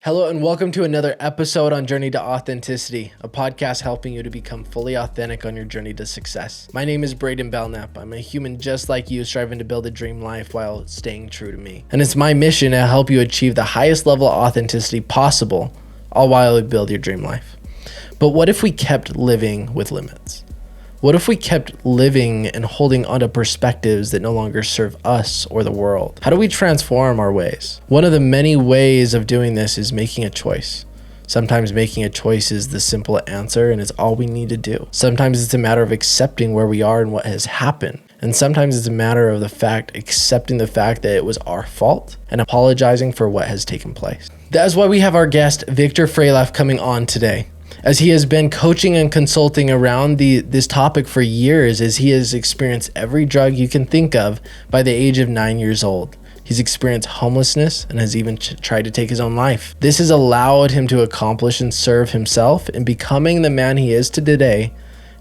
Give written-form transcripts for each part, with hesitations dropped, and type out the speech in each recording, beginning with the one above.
Hello and welcome to another episode on Journey to Authenticity, a podcast helping you to become fully authentic on your journey to success. My name is Braiden Belnap. I'm a human just like you, striving to build a dream life while staying true to me. And it's my mission to help you achieve the highest level of authenticity possible, all while you build your dream life. But what if we kept living with limits? What if we kept living and holding onto perspectives that no longer serve us or the world? How do we transform our ways? One of the many ways of doing this is making a choice. Sometimes making a choice is the simple answer and it's all we need to do. Sometimes it's a matter of accepting where we are and what has happened. And sometimes it's a matter of accepting the fact that it was our fault and apologizing for what has taken place. That is why we have our guest, Victor Fralof, coming on today. As he has been coaching and consulting around this topic for years, as he has experienced every drug you can think of by the age of 9 years old. He's experienced homelessness and has even tried to take his own life. This has allowed him to accomplish and serve himself in becoming the man he is today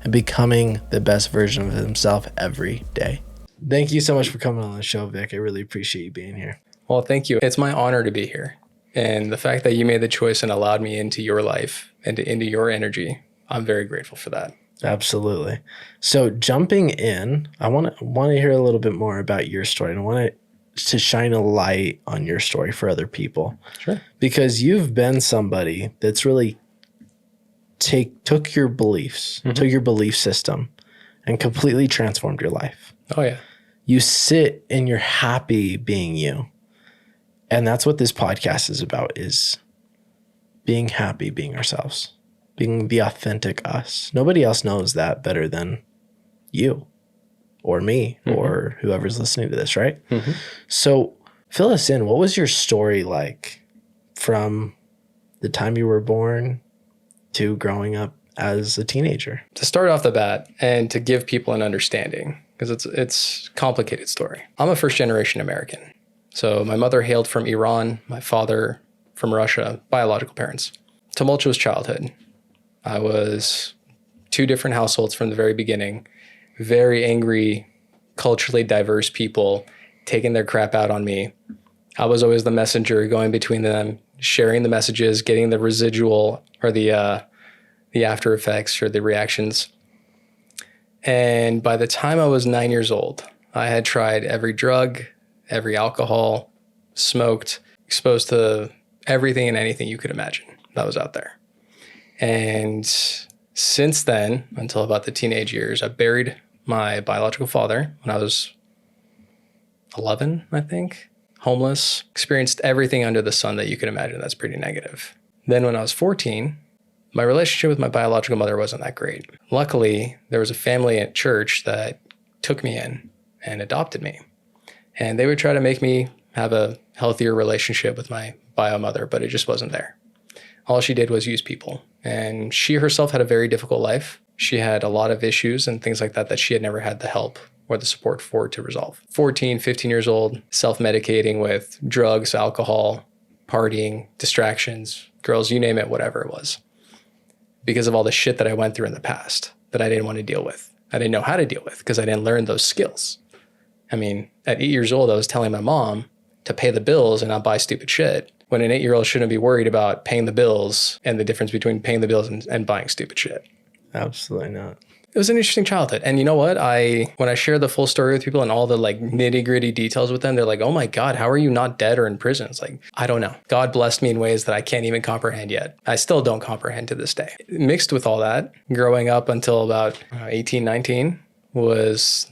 and becoming the best version of himself every day. Thank you so much for coming on the show, Vic. I really appreciate you being here. Well, thank you. It's my honor to be here. And the fact that you made the choice and allowed me into your life and into your energy, I'm very grateful for that. Absolutely. So jumping in, I want to hear a little bit more about your story. And I want to shine a light on your story for other people. Sure. Because you've been somebody that's really took your beliefs, took your belief system and completely transformed your life. Oh, yeah. You sit and you're happy being you. And that's what this podcast is about, is being happy, being ourselves, being the authentic us. Nobody else knows that better than you or me or whoever's listening to this, right? So fill us in. What was your story like from the time you were born to growing up as a teenager? To start off the bat and to give people an understanding, because it's a complicated story. I'm a first-generation American. So my mother hailed from Iran, my father from Russia, biological parents. Tumultuous childhood. I was two different households from the very beginning. Very angry, culturally diverse people taking their crap out on me. I was always the messenger going between them, sharing the messages, getting the residual or the after effects or the reactions. And by the time I was 9 years old, I had tried every drug, every alcohol, smoked, exposed to everything and anything you could imagine that was out there. And since then, until about the teenage years, I buried my biological father when I was 11, I think. Homeless, experienced everything under the sun that you could imagine that's pretty negative. Then when I was 14, my relationship with my biological mother wasn't that great. Luckily, there was a family at church that took me in and adopted me. And they would try to make me have a healthier relationship with my bio mother, but it just wasn't there. All she did was use people. And she herself had a very difficult life. She had a lot of issues and things like that she had never had the help or the support for to resolve. 14, 15 years old, self-medicating with drugs, alcohol, partying, distractions, girls, you name it, whatever it was. Because of all the shit that I went through in the past that I didn't want to deal with. I didn't know how to deal with because I didn't learn those skills. I mean, at 8 years old, I was telling my mom to pay the bills and not buy stupid shit, when an 8-year-old shouldn't be worried about paying the bills and the difference between paying the bills and buying stupid shit. Absolutely not. It was an interesting childhood. And you know what? When I share the full story with people and all the nitty gritty details with them, they're like, oh my God, how are you not dead or in prison? It's like, I don't know. God blessed me in ways that I can't even comprehend yet. I still don't comprehend to this day. Mixed with all that, growing up until about 18, 19 was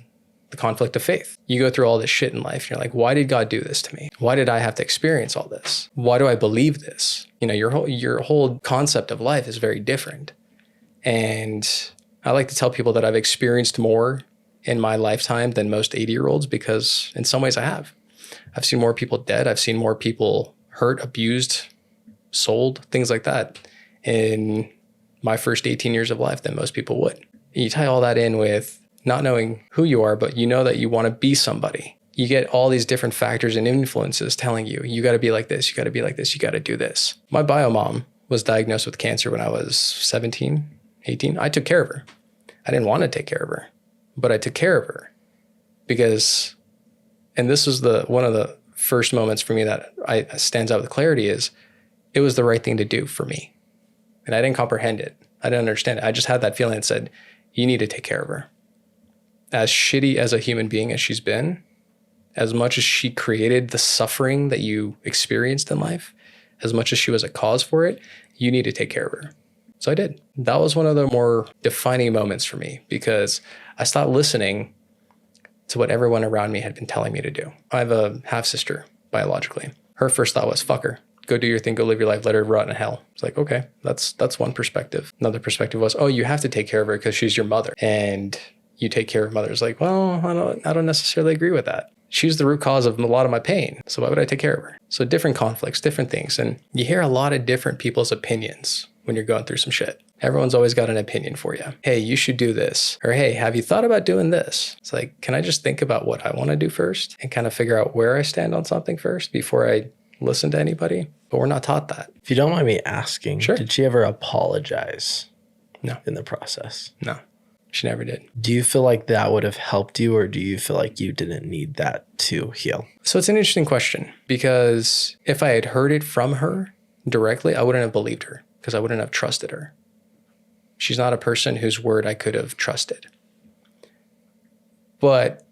the conflict of faith. You go through all this shit in life. And you're like, why did God do this to me? Why did I have to experience all this? Why do I believe this? You know, your whole concept of life is very different. And I like to tell people that I've experienced more in my lifetime than most 80-year-olds because in some ways I have. I've seen more people dead. I've seen more people hurt, abused, sold, things like that in my first 18 years of life than most people would. And you tie all that in with not knowing who you are, but you know that you want to be somebody. You get all these different factors and influences telling you, you got to be like this, you got to be like this, you got to do this. My bio mom was diagnosed with cancer when I was 17, 18. I took care of her. I didn't want to take care of her, but I took care of her because, and this was one of the first moments for me that stands out with clarity is it was the right thing to do for me. And I didn't comprehend it. I didn't understand it. I just had that feeling that said, you need to take care of her. As shitty as a human being as she's been, as much as she created the suffering that you experienced in life, as much as she was a cause for it, you need to take care of her. So I did. That was one of the more defining moments for me because I stopped listening to what everyone around me had been telling me to do. I have a half-sister biologically. Her first thought was, fuck her. Go do your thing, go live your life, let her rot in hell. It's like, okay, that's one perspective. Another perspective was, oh, you have to take care of her because she's your mother. And you take care of mothers. Like, well, I don't necessarily agree with that. She's the root cause of a lot of my pain. So why would I take care of her? So different conflicts, different things. And you hear a lot of different people's opinions when you're going through some shit. Everyone's always got an opinion for you. Hey, you should do this. Or, hey, have you thought about doing this? It's like, can I just think about what I want to do first and kind of figure out where I stand on something first before I listen to anybody? But we're not taught that. If you don't mind me asking, Sure. Did she ever apologize? No. In the process? No, she never did. Do you feel like that would have helped you, or do you feel like you didn't need that to heal? So it's an interesting question because if I had heard it from her directly, I wouldn't have believed her because I wouldn't have trusted her. She's not a person whose word I could have trusted. But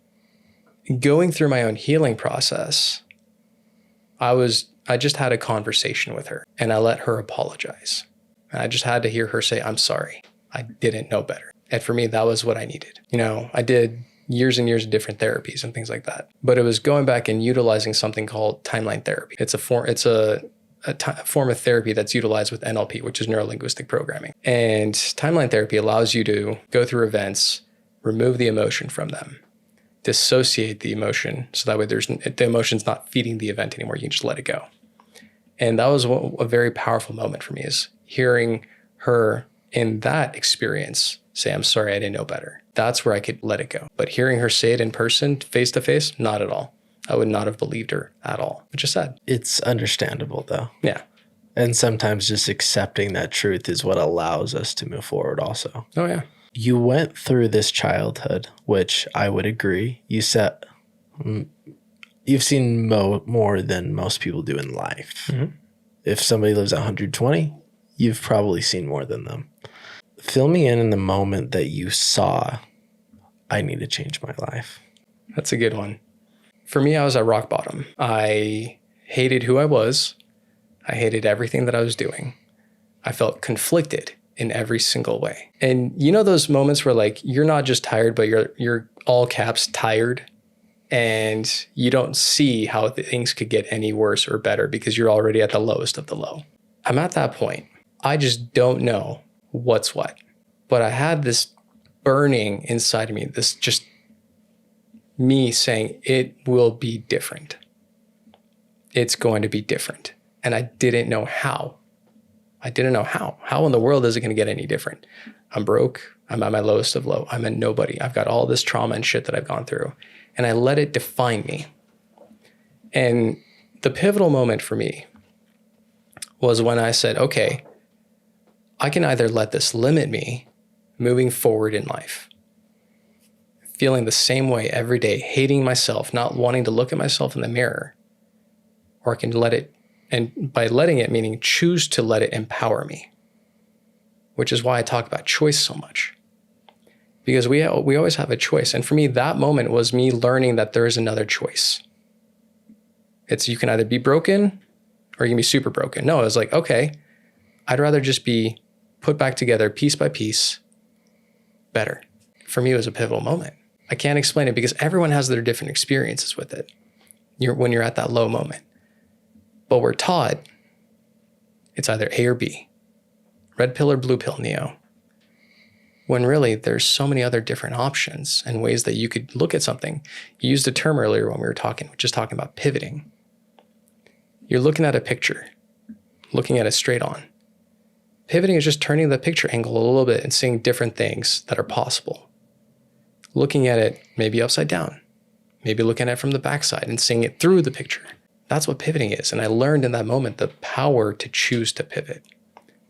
going through my own healing process, I just had a conversation with her and I let her apologize. And I just had to hear her say, I'm sorry. I didn't know better. And for me, that was what I needed. You know, I did years and years of different therapies and things like that. But it was going back and utilizing something called timeline therapy. It's a form of therapy that's utilized with NLP, which is neuro-linguistic programming. And timeline therapy allows you to go through events, remove the emotion from them, dissociate the emotion. So that way the emotion's not feeding the event anymore. You can just let it go. And that was a very powerful moment for me, is hearing her in that experience say, I'm sorry, I didn't know better. That's where I could let it go. But hearing her say it in person, face to face, not at all. I would not have believed her at all, which is sad. It's understandable though. Yeah. And sometimes just accepting that truth is what allows us to move forward also. Oh, yeah. You went through this childhood, which I would agree. You said you've seen more than most people do in life. Mm-hmm. If somebody lives at 120, you've probably seen more than them. Fill me in the moment that you saw, I need to change my life. That's a good one. For me, I was at rock bottom. I hated who I was. I hated everything that I was doing. I felt conflicted in every single way. And you know those moments where like you're not just tired, but you're all caps tired, and you don't see how things could get any worse or better because you're already at the lowest of the low. I'm at that point. I just don't know what's what. But I had this burning inside of me, this just me saying it will be different. It's going to be different. And I didn't know how. I didn't know how. How in the world is it going to get any different? I'm broke. I'm at my lowest of low. I'm a nobody. I've got all this trauma and shit that I've gone through. And I let it define me. And the pivotal moment for me was when I said, okay, I can either let this limit me moving forward in life, feeling the same way every day, hating myself, not wanting to look at myself in the mirror, or I can let it, and by letting it, meaning choose to let it empower me, which is why I talk about choice so much, because we always have a choice. And for me, that moment was me learning that there is another choice. It's you can either be broken or you can be super broken. No, it was like, okay, I'd rather just be put back together piece by piece better. For me, it was a pivotal moment. I can't explain it because everyone has their different experiences with it when you're at that low moment. But we're taught it's either A or B, red pill or blue pill, Neo. When really there's so many other different options and ways that you could look at something. You used a term earlier when we were talking about pivoting. You're looking at a picture, looking at it straight on. Pivoting is just turning the picture angle a little bit and seeing different things that are possible. Looking at it maybe upside down, maybe looking at it from the backside and seeing it through the picture. That's what pivoting is. And I learned in that moment the power to choose to pivot,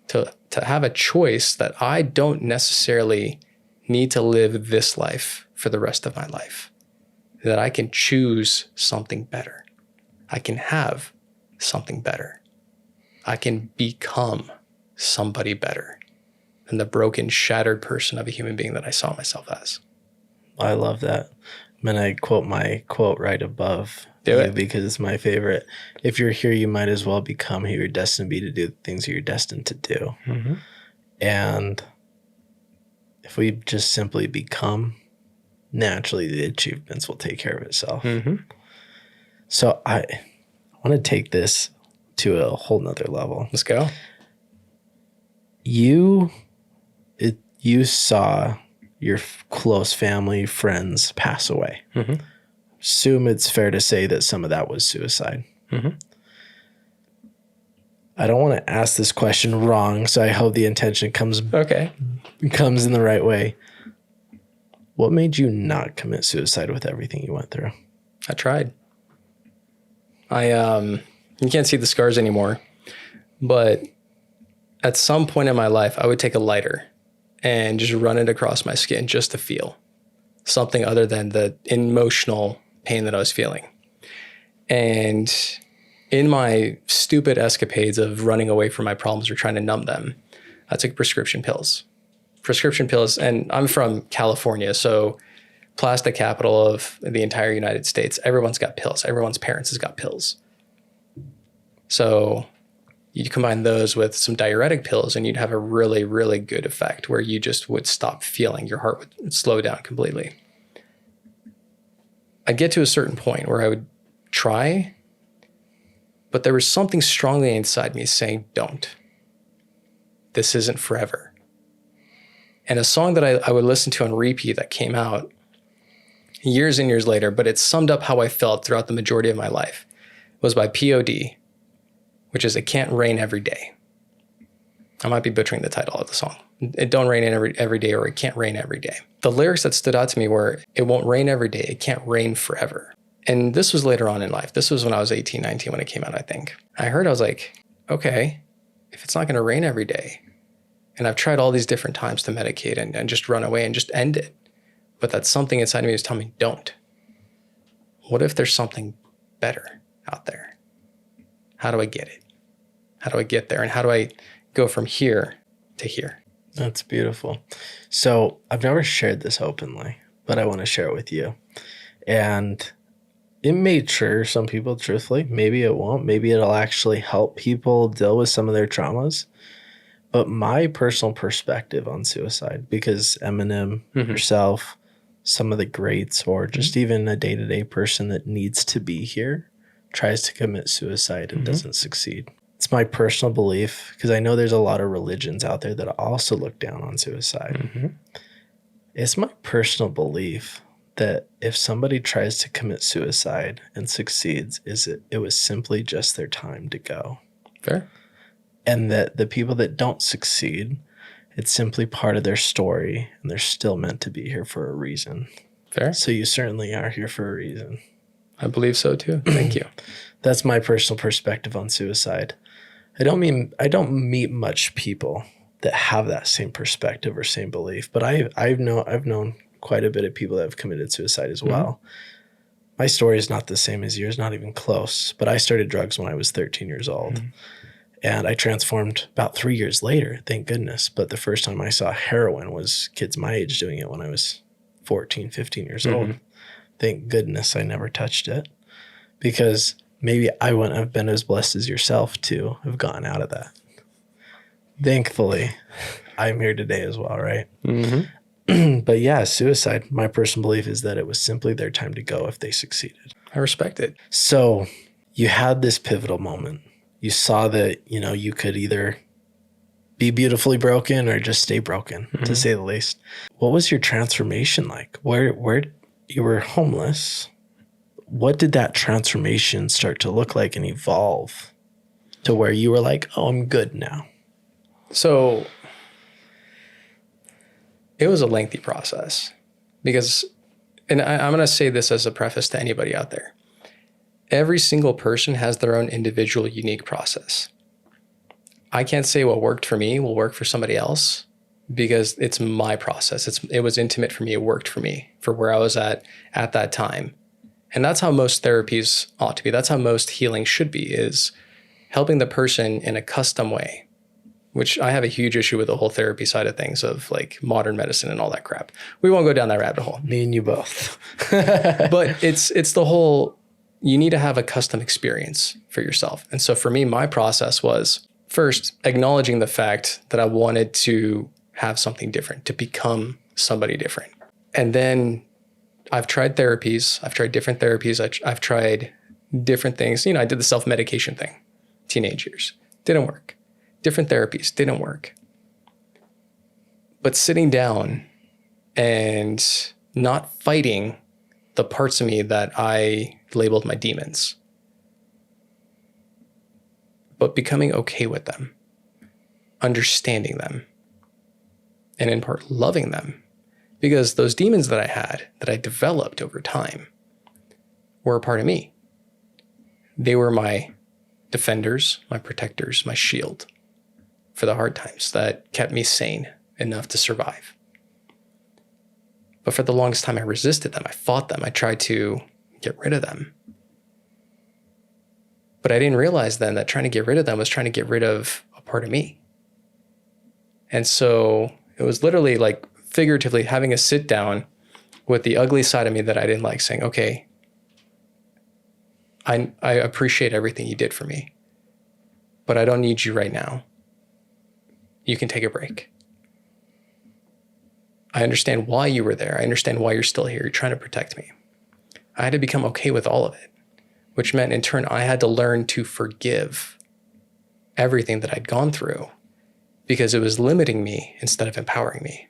to have a choice that I don't necessarily need to live this life for the rest of my life, that I can choose something better. I can have something better. I can become somebody better than the broken, shattered person of a human being that I saw myself as. I love that. I'm going to quote my quote right above Do it. because it's my favorite. If you're here, you might as well become who you're destined to be, to do the things that you're destined to do. Mm-hmm. And if we just simply become, naturally the achievements will take care of itself. Mm-hmm. So I want to take this to a whole nother level. Let's go. You saw your close family, friends pass away. Mm-hmm. Assume it's fair to say that some of that was suicide. Mm-hmm. I don't want to ask this question wrong, so I hope the intention comes in the right way. What made you not commit suicide with everything you went through? I tried. You can't see the scars anymore, but at some point in my life, I would take a lighter and just run it across my skin just to feel something other than the emotional pain that I was feeling. And in my stupid escapades of running away from my problems or trying to numb them, I took prescription pills. And I'm from California, so plastic capital of the entire United States. Everyone's got pills. Everyone's parents has got pills. So you combine those with some diuretic pills and you'd have a really, really good effect where you just would stop feeling. Your heart would slow down completely. I'd get to a certain point where I would try, but there was something strongly inside me saying, don't. This isn't forever. And a song that I would listen to on repeat that came out years and years later, but it summed up how I felt throughout the majority of my life, was by POD, which is It Can't Rain Every Day. I might be butchering the title of the song. It don't rain every day, or it can't rain every day. The lyrics that stood out to me were, it won't rain every day, it can't rain forever. And this was later on in life. This was when I was 18, 19 when it came out, I think. I was like, okay, if it's not going to rain every day, and I've tried all these different times to medicate and just run away and just end it, but that something inside of me was telling me, don't. What if there's something better out there? How do I get it? How do I get there? And how do I go from here to here? That's beautiful. So I've never shared this openly, but I want to share it with you. And it may trigger some people, truthfully. Maybe it won't. Maybe it'll actually help people deal with some of their traumas. But my personal perspective on suicide, because Eminem, yourself, some of the greats, or just even a day-to-day person that needs to be here, tries to commit suicide and doesn't succeed. It's my personal belief, because I know there's a lot of religions out there that also look down on suicide. It's my personal belief that if somebody tries to commit suicide and succeeds, it was simply just their time to go. Fair. And that the people that don't succeed, it's simply part of their story, and they're still meant to be here for a reason. Fair. So you certainly are here for a reason. I believe so too. Thank you. That's my personal perspective on suicide. I don't meet much people that have that same perspective or same belief, but I've known quite a bit of people that have committed suicide as well. My story is not the same as yours, not even close, but I started drugs when I was 13 years old. And I transformed about 3 years later, thank goodness. But the first time I saw heroin was kids my age doing it when I was 14, 15 years old. Thank goodness I never touched it, because maybe I wouldn't have been as blessed as yourself to have gotten out of that. Thankfully, I'm here today as well, right? But yeah, suicide, my personal belief is that it was simply their time to go if they succeeded. I respect it. So you had this pivotal moment. You saw that, you could either be beautifully broken or just stay broken, to say the least. What was your transformation like? Where you were homeless, what did that transformation start to look like and evolve to where you were like, oh, I'm good now? So it was a lengthy process because, and I'm going to say this as a preface to anybody out there. Every single person has their own individual, unique process. I can't say what worked for me will work for somebody else because it's my process. It was intimate for me. It worked for me for where I was at that time. And that's how most therapies ought to be. That's how most healing should be, is helping the person in a custom way, which I have a huge issue with the whole therapy side of things of like modern medicine and all that crap. We won't go down that rabbit hole. Me and you both. But it's the whole, you need to have a custom experience for yourself. And so for me, my process was first acknowledging the fact that I wanted to have something different, to become somebody different. And then I've tried therapies. I've tried different therapies. I've tried different things. I did the self-medication thing, teenage years. Didn't work. Different therapies didn't work. But sitting down and not fighting the parts of me that I labeled my demons, but becoming okay with them, understanding them, and in part loving them. Because those demons that I had, that I developed over time, were a part of me. They were my defenders, my protectors, my shield for the hard times that kept me sane enough to survive. But for the longest time, I resisted them. I fought them. I tried to get rid of them. But I didn't realize then that trying to get rid of them was trying to get rid of a part of me. And so it was literally like figuratively having a sit down with the ugly side of me that I didn't like, saying, okay, I appreciate everything you did for me, but I don't need you right now. You can take a break. I understand why you were there. I understand why you're still here. You're trying to protect me. I had to become okay with all of it, which meant in turn, I had to learn to forgive everything that I'd gone through because it was limiting me instead of empowering me.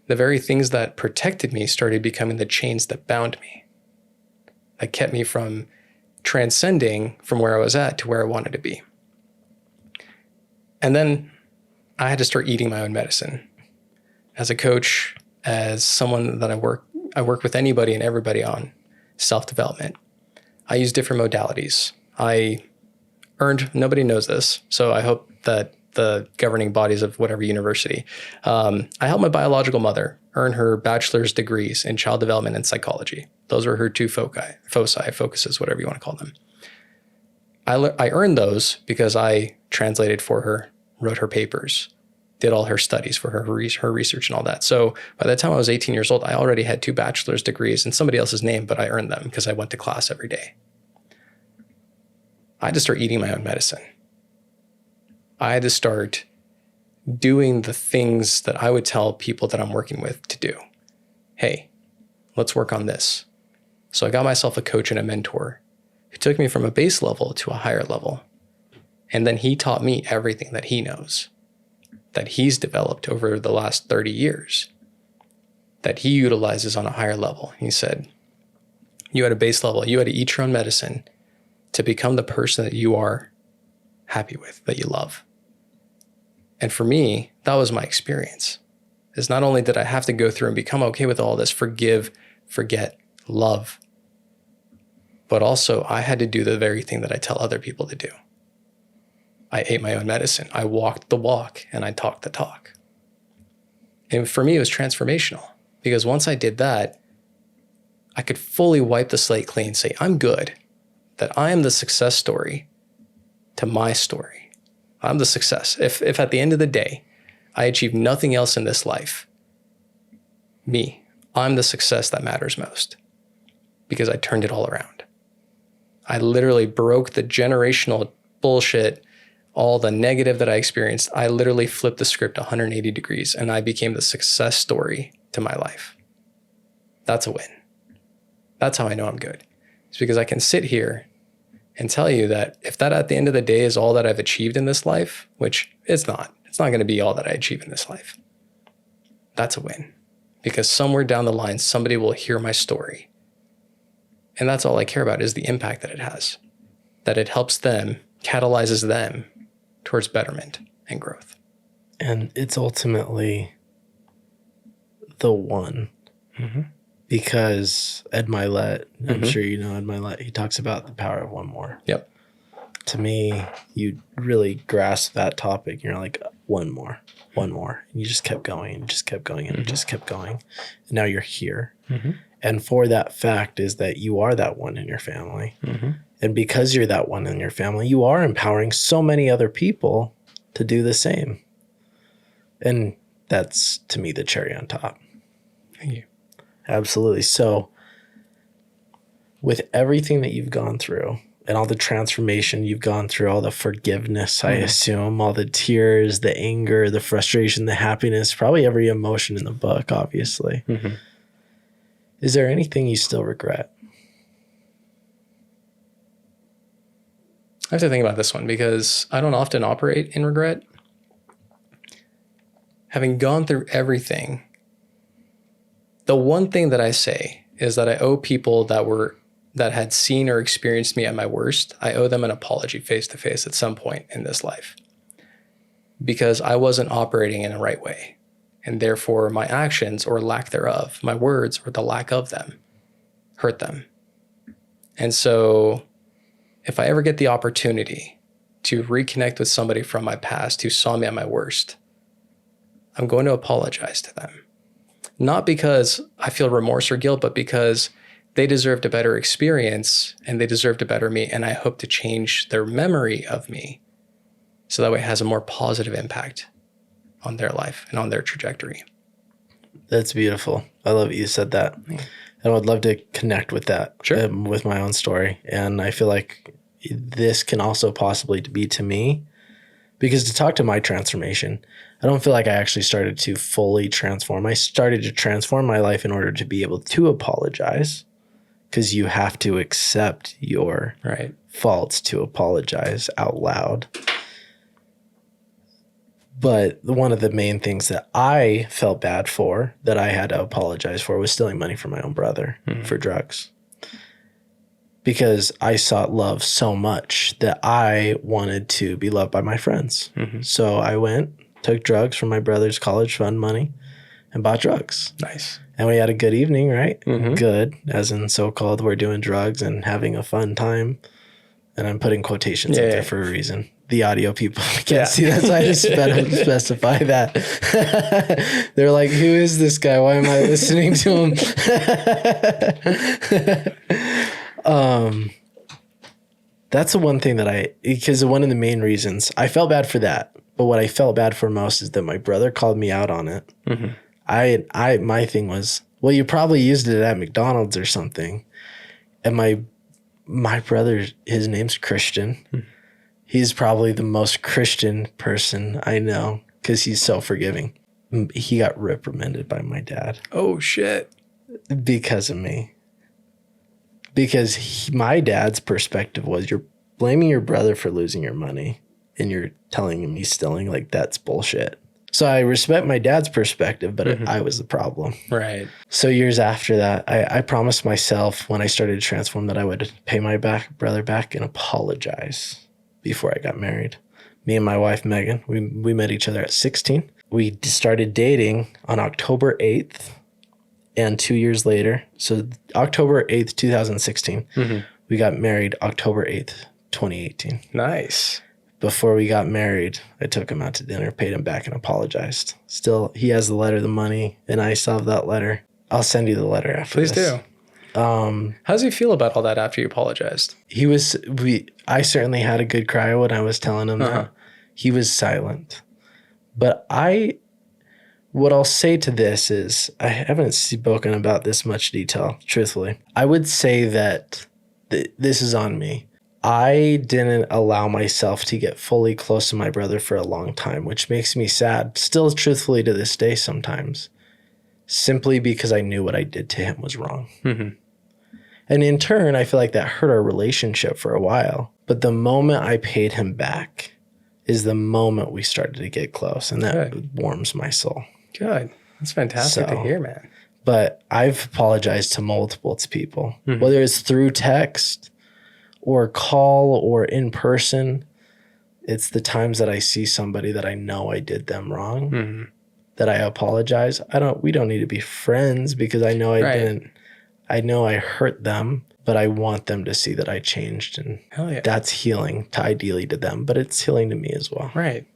The very things that protected me started becoming the chains that bound me, that kept me from transcending from where I was at to where I wanted to be. And then I had to start eating my own medicine. As a coach, as someone that I work with anybody and everybody on self-development. I use different modalities. Nobody knows this, so I hope that the governing bodies of whatever university, I helped my biological mother earn her bachelor's degrees in child development and psychology. Those were her two focuses, whatever you want to call them. I earned those because I translated for her, wrote her papers, did all her studies for her research and all that. So by the time I was 18 years old, I already had 2 bachelor's degrees in somebody else's name, but I earned them because I went to class every day. I had to start eating my own medicine. I had to start doing the things that I would tell people that I'm working with to do. Hey, let's work on this. So I got myself a coach and a mentor who took me from a base level to a higher level. And then he taught me everything that he knows, that he's developed over the last 30 years, that he utilizes on a higher level. He said, you at a base level, you had to eat your own medicine to become the person that you are happy with, that you love. And for me, that was my experience. Is not only did I have to go through and become okay with all this, forgive, forget, love, but also I had to do the very thing that I tell other people to do. I ate my own medicine. I walked the walk and I talked the talk. And for me, it was transformational because once I did that, I could fully wipe the slate clean, say, I'm good, that I am the success story to my story. I'm the success. If at the end of the day, I achieve nothing else in this life, I'm the success that matters most because I turned it all around. I literally broke the generational bullshit, all the negative that I experienced. I literally flipped the script 180 degrees and I became the success story to my life. That's a win. That's how I know I'm good. It's because I can sit here and tell you that if that at the end of the day is all that I've achieved in this life, which it's not going to be all that I achieve in this life. That's a win because somewhere down the line, somebody will hear my story. And that's all I care about is the impact that it has, that it helps them, catalyzes them towards betterment and growth. And it's ultimately the one. Mm-hmm. Because Ed Milet, I'm sure you know Ed Milet, he talks about the power of one more. Yep. To me, you really grasp that topic. You're like, one more. And you just kept going and just kept going and just kept going. And now you're here. Mm-hmm. And for that fact is that you are that one in your family. Mm-hmm. And because you're that one in your family, you are empowering so many other people to do the same. And that's, to me, the cherry on top. Thank you. Absolutely. So with everything that you've gone through and all the transformation you've gone through, all the forgiveness, I assume, all the tears, the anger, the frustration, the happiness, probably every emotion in the book, obviously. Is there anything you still regret? I have to think about this one because I don't often operate in regret. Having gone through everything, the one thing that I say is that I owe people that had seen or experienced me at my worst, I owe them an apology face to face at some point in this life. Because I wasn't operating in the right way. And therefore my actions or lack thereof, my words or the lack of them, hurt them. And so if I ever get the opportunity to reconnect with somebody from my past who saw me at my worst, I'm going to apologize to them. Not because I feel remorse or guilt, but because they deserved a better experience and they deserved a better me. And I hope to change their memory of me so that way it has a more positive impact on their life and on their trajectory. That's beautiful. I love that you said that. And I would love to connect with that with my own story. And I feel like this can also possibly be to me, because to talk to my transformation, I don't feel like I actually started to fully transform. I started to transform my life in order to be able to apologize, because you have to accept your faults to apologize out loud. But one of the main things that I felt bad for, that I had to apologize for, was stealing money from my own brother for drugs. Because I sought love so much that I wanted to be loved by my friends. So I went, took drugs from my brother's college fund money, and bought drugs. Nice. And we had a good evening, right? Good, as in so-called, we're doing drugs and having a fun time. And I'm putting quotations up there for a reason. The audio people can't see that, so I just specify that. They're like, who is this guy? Why am I listening to him? That's the one thing that because one of the main reasons, I felt bad for that. But what I felt bad for most is that my brother called me out on it. My thing was, well, you probably used it at McDonald's or something. And my brother, his name's Christian. He's probably the most Christian person I know because he's so forgiving. He got reprimanded by my dad. Oh, shit. Because of me. Because my dad's perspective was, you're blaming your brother for losing your money and you're telling him he's stealing. Like, that's bullshit. So I respect my dad's perspective, but I was the problem. Right. So years after that, I promised myself when I started to transform that I would pay my brother back and apologize before I got married. Me and my wife, Megan, we met each other at 16. We started dating on October 8th. And 2 years later, so October 8th, 2016, we got married October 8th, 2018. Nice. Before we got married, I took him out to dinner, paid him back, and apologized. Still, he has the letter, the money, and I still have that letter. I'll send you the letter after Please this. do. How does he feel about all that after you apologized? I certainly had a good cry when I was telling him that. He was silent. But what I'll say to this is, I haven't spoken about this much detail, truthfully. I would say that this is on me. I didn't allow myself to get fully close to my brother for a long time, which makes me sad, still truthfully to this day sometimes, simply because I knew what I did to him was wrong. And in turn, I feel like that hurt our relationship for a while. But the moment I paid him back is the moment we started to get close, and that warms my soul. Good. That's fantastic to hear, man. But I've apologized to multiple people, whether it's through text or call or in person. It's the times that I see somebody that I know I did them wrong, that I apologize. We don't need to be friends because I know I didn't. I know I hurt them, but I want them to see that I changed, and that's healing ideally to them, but it's healing to me as well. Right.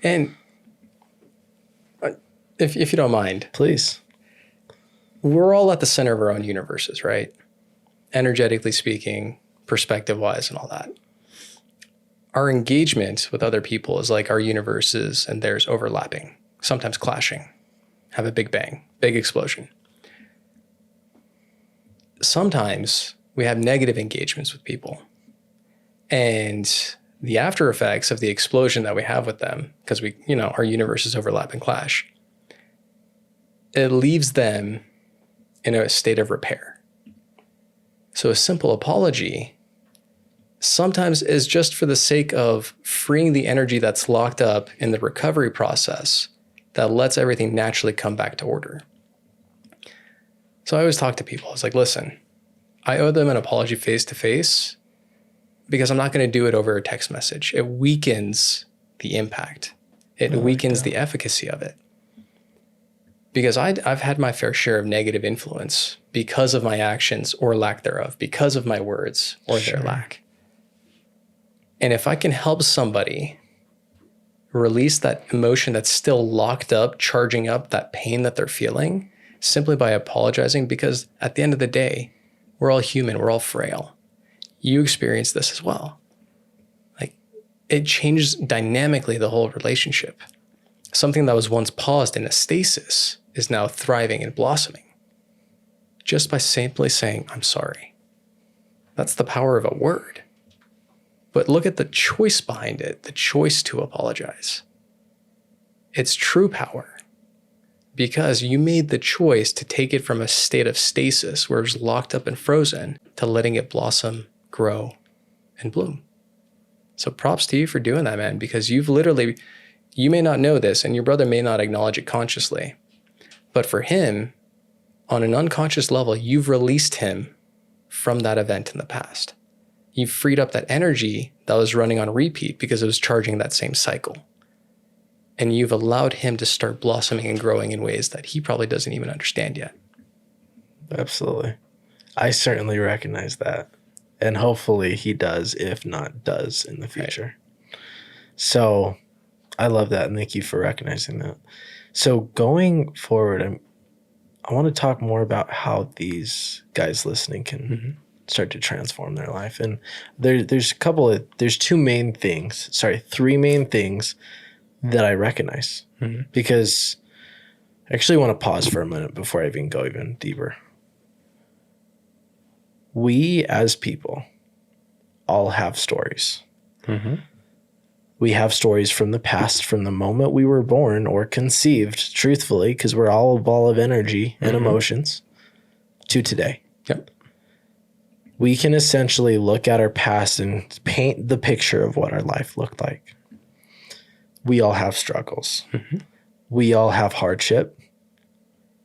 And if you don't mind, please. We're all at the center of our own universes, right? Energetically speaking, perspective wise and all that. Our engagement with other people is like our universes and theirs overlapping, sometimes clashing, have a big bang, big explosion. Sometimes we have negative engagements with people, and the after effects of the explosion that we have with them, because our universes overlap and clash, it leaves them in a state of repair. So a simple apology sometimes is just for the sake of freeing the energy that's locked up in the recovery process that lets everything naturally come back to order. So I always talk to people. I was like, listen, I owe them an apology face to face because I'm not going to do it over a text message. It weakens the impact. It weakens the efficacy of it. Because I've had my fair share of negative influence because of my actions or lack thereof, because of my words or their lack. And if I can help somebody release that emotion that's still locked up, charging up that pain that they're feeling, simply by apologizing, because at the end of the day, we're all human, we're all frail. You experience this as well. Like, it changes dynamically the whole relationship. Something that was once paused in a stasis is now thriving and blossoming just by simply saying, I'm sorry. That's the power of a word. But look at the choice behind it, the choice to apologize. It's true power because you made the choice to take it from a state of stasis where it was locked up and frozen to letting it blossom, grow, and bloom. So props to you for doing that, man, because you may not know this and your brother may not acknowledge it consciously, but for him, on an unconscious level, you've released him from that event in the past. You've freed up that energy that was running on repeat because it was charging that same cycle. And you've allowed him to start blossoming and growing in ways that he probably doesn't even understand yet. Absolutely. I certainly recognize that. And hopefully he does, if not does in the future. Right. So I love that. And thank you for recognizing that. So going forward, I want to talk more about how these guys listening can start to transform their life. And there's three main things that I recognize because I actually want to pause for a minute before I even go even deeper. We as people all have stories. We have stories from the past, from the moment we were born or conceived, truthfully, because we're all a ball of energy and emotions, to today. Yep. We can essentially look at our past and paint the picture of what our life looked like. We all have struggles. We all have hardship.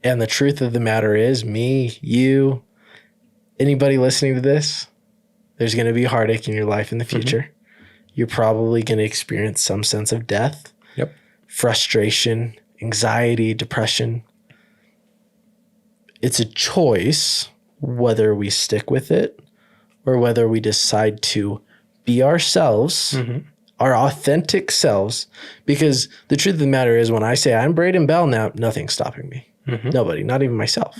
And the truth of the matter is, me, you, anybody listening to this, there's going to be heartache in your life in the future. You're probably going to experience some sense of death, frustration, anxiety, depression. It's a choice whether we stick with it or whether we decide to be ourselves, our authentic selves. Because the truth of the matter is, when I say I'm Braiden Belnap, nothing's stopping me. Nobody, not even myself.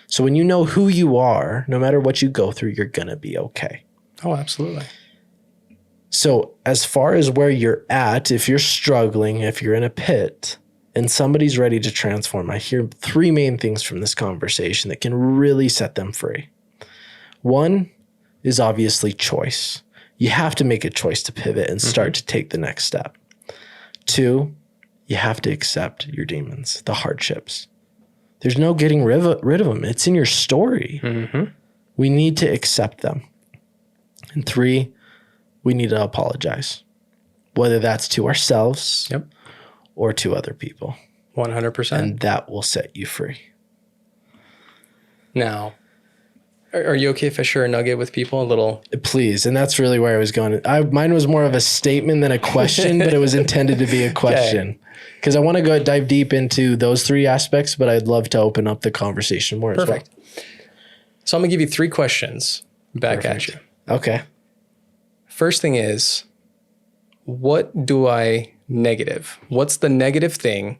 So when you know who you are, no matter what you go through, you're going to be okay. Oh, absolutely. So as far as where you're at, if you're struggling, if you're in a pit and somebody's ready to transform, I hear three main things from this conversation that can really set them free. One is obviously choice. You have to make a choice to pivot and start to take the next step. Two, you have to accept your demons, the hardships. There's no getting rid of them. It's in your story. We need to accept them. And three, we need to apologize, whether that's to ourselves or to other people. 100%. And that will set you free. Now, are you okay if I share a nugget with people? A little? Please. And that's really where I was going. Mine was more of a statement than a question, but it was intended to be a question. Because I want to go dive deep into those three aspects, but I'd love to open up the conversation more as well. Perfect. So I'm going to give you three questions back at you. Okay. First thing is, what's the negative thing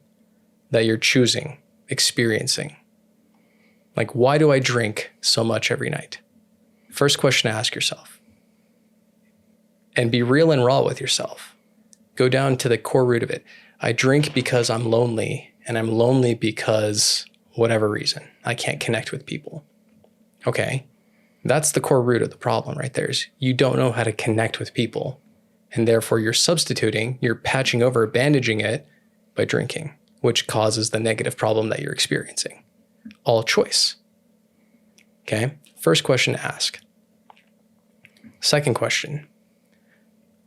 that you're choosing, experiencing? Like, why do I drink so much every night? First question to ask yourself. and be real and raw with yourself. Go down to the core root of it. I drink because I'm lonely, and I'm lonely because whatever reason, I can't connect with people. Okay, that's the core root of the problem right there, is you don't know how to connect with people, and therefore you're patching over, bandaging it by drinking, which causes the negative problem that you're experiencing. All choice. Okay, first question to ask. Second question,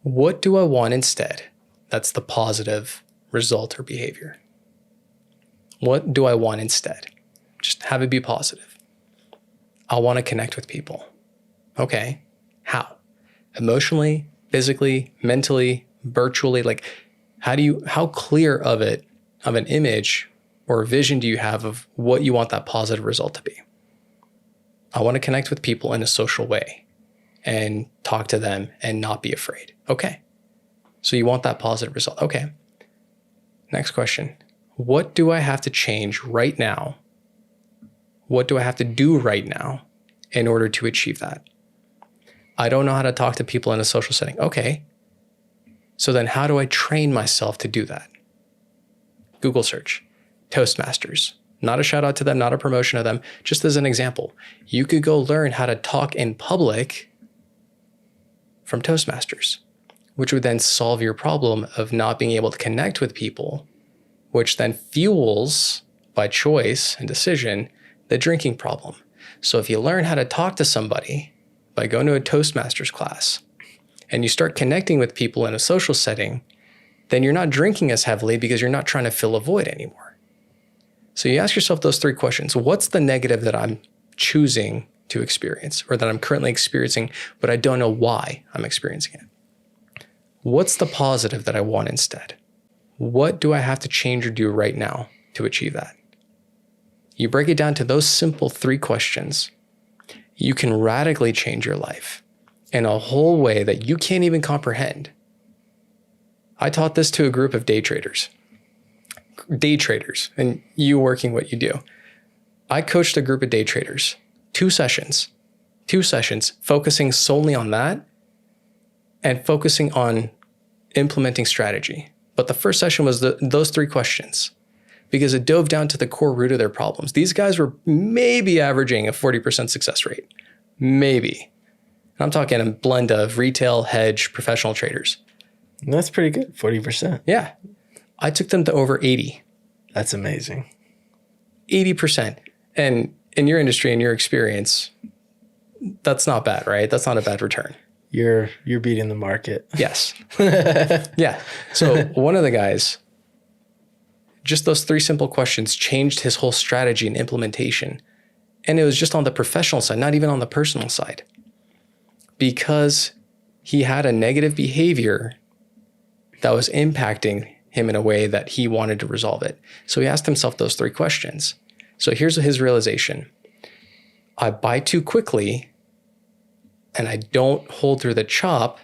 what do I want instead? That's the positive result or behavior. What do I want instead? Just have it be positive. I want to connect with people. Okay, how? Emotionally, physically, mentally, virtually, like how clear of an image or vision do you have of what you want that positive result to be? I want to connect with people in a social way and talk to them and not be afraid. Okay. So you want that positive result. Okay. Next question. What do I have to change right now? What do I have to do right now in order to achieve that? I don't know how to talk to people in a social setting. Okay. So then how do I train myself to do that? Google search, Toastmasters. Not a shout out to them, not a promotion of them, just as an example. You could go learn how to talk in public from Toastmasters, which would then solve your problem of not being able to connect with people, which then fuels, by choice and decision, the drinking problem. So if you learn how to talk to somebody by going to a Toastmasters class and you start connecting with people in a social setting, then you're not drinking as heavily because you're not trying to fill a void anymore. So you ask yourself those three questions. What's the negative that I'm choosing to experience or that I'm currently experiencing, but I don't know why I'm experiencing it? What's the positive that I want instead? What do I have to change or do right now to achieve that? You break it down to those simple three questions. You can radically change your life in a whole way that you can't even comprehend. I taught this to a group of day traders, and you working what you do. I coached a group of day traders, two sessions, focusing solely on that and focusing on implementing strategy. But the first session was those three questions because it dove down to the core root of their problems. These guys were maybe averaging a 40% success rate, maybe. And I'm talking a blend of retail, hedge, professional traders. That's pretty good, 40%. Yeah. I took them to over 80. That's amazing. 80%. And in your industry and your experience, that's not bad, right? That's not a bad return. You're beating the market. Yes. Yeah. So one of the guys, just those three simple questions changed his whole strategy and implementation. And it was just on the professional side, not even on the personal side. Because he had a negative behavior that was impacting him in a way that he wanted to resolve it. So he asked himself those three questions. So here's his realization. I buy too quickly and I don't hold through the chop.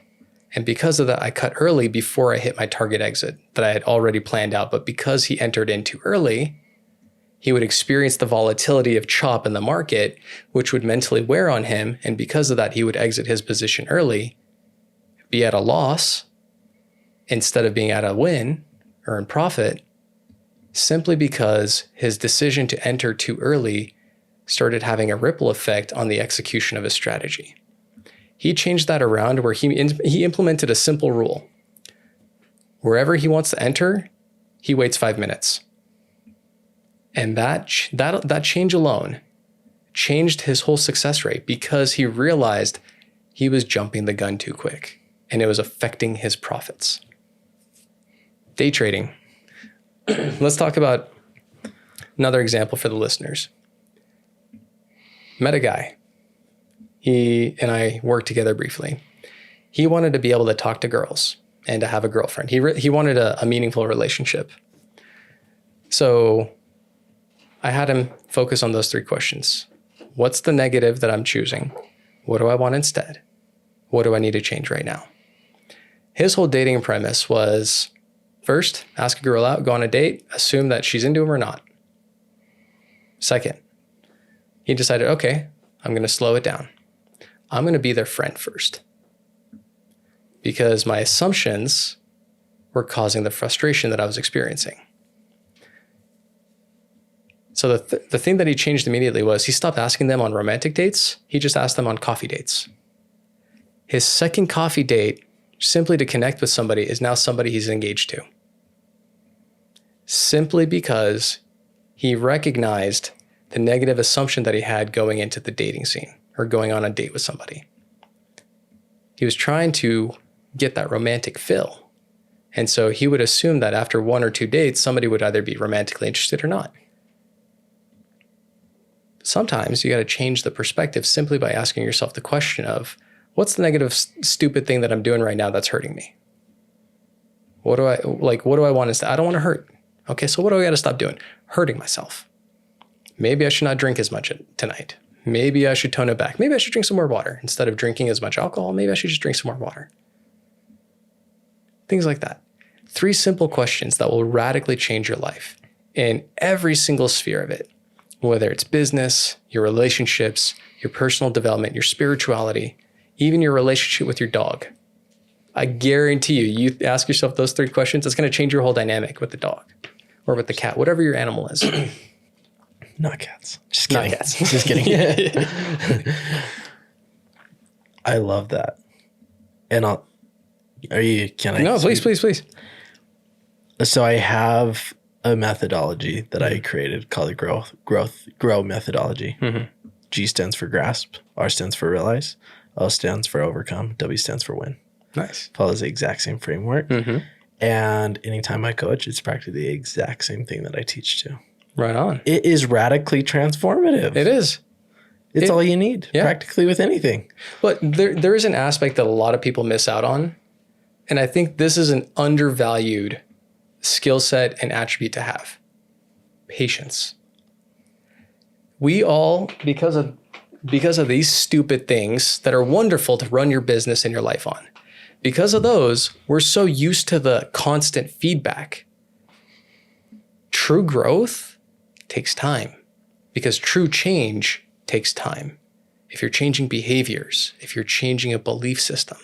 And because of that, I cut early before I hit my target exit that I had already planned out. But because he entered in too early, he would experience the volatility of chop in the market, which would mentally wear on him. And because of that, he would exit his position early, be at a loss instead of being at a win or in profit, simply because his decision to enter too early started having a ripple effect on the execution of his strategy. He changed that around where he implemented a simple rule. Wherever he wants to enter, he waits 5 minutes. And that change alone changed his whole success rate because he realized he was jumping the gun too quick and it was affecting his profits. Day trading. Let's talk about another example for the listeners. Met a guy. He and I worked together briefly. He wanted to be able to talk to girls and to have a girlfriend. He wanted a meaningful relationship. So I had him focus on those three questions. What's the negative that I'm choosing? What do I want instead? What do I need to change right now? His whole dating premise was, first, ask a girl out, go on a date, assume that she's into him or not. Second, he decided, okay, I'm going to slow it down. I'm going to be their friend first. because my assumptions were causing the frustration that I was experiencing. So the thing that he changed immediately was he stopped asking them on romantic dates. He just asked them on coffee dates. His second coffee date, simply to connect with somebody, is now somebody he's engaged to. Simply because he recognized the negative assumption that he had going into the dating scene or going on a date with somebody. He was trying to get that romantic fill. And so he would assume that after 1 or 2 dates, somebody would either be romantically interested or not. Sometimes you got to change the perspective simply by asking yourself the question of, what's the negative, stupid thing that I'm doing right now that's hurting me? What do I want to say? I don't want to hurt. Okay, so what do I got to stop doing? Hurting myself. Maybe I should not drink as much tonight. Maybe I should tone it back. Maybe I should drink some more water. Instead of drinking as much alcohol, maybe I should just drink some more water. Things like that. 3 simple questions that will radically change your life in every single sphere of it, whether it's business, your relationships, your personal development, your spirituality, even your relationship with your dog. I guarantee you ask yourself those 3 questions, it's going to change your whole dynamic with the dog or with the cat, whatever your animal is. Not cats. Just kidding. Not cats. Just kidding. I love that. And No, please. So I have a methodology that I created called the grow methodology. Mm-hmm. G stands for grasp. R stands for realize. O stands for overcome. W stands for win. Nice. Follows the exact same framework. Mm-hmm. And anytime I coach, it's practically the exact same thing that I teach too. Right on. It is radically transformative. It is. It's all you need, practically with anything. But there is an aspect that a lot of people miss out on. And I think this is an undervalued skill set and attribute to have. Patience. We all, because of these stupid things that are wonderful to run your business and your life on, because of those, we're so used to the constant feedback. True growth takes time, because true change takes time. If you're changing behaviors, if you're changing a belief system.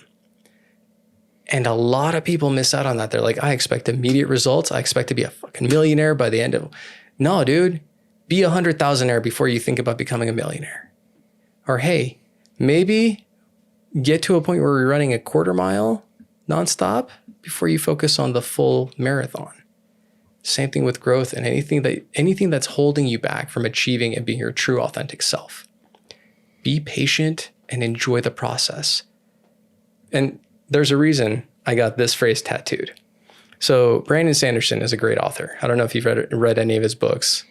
And a lot of people miss out on that. They're like, I expect immediate results. I expect to be a fucking millionaire by the end of... No, dude, be 100,000-aire before you think about becoming a millionaire. Or hey, maybe get to a point where you're running a 1/4 mile nonstop before you focus on the full marathon. Same thing with growth and anything that's holding you back from achieving and being your true authentic self. Be patient and enjoy the process. And there's a reason I got this phrase tattooed. So Brandon Sanderson is a great author. I don't know if you've read any of his books.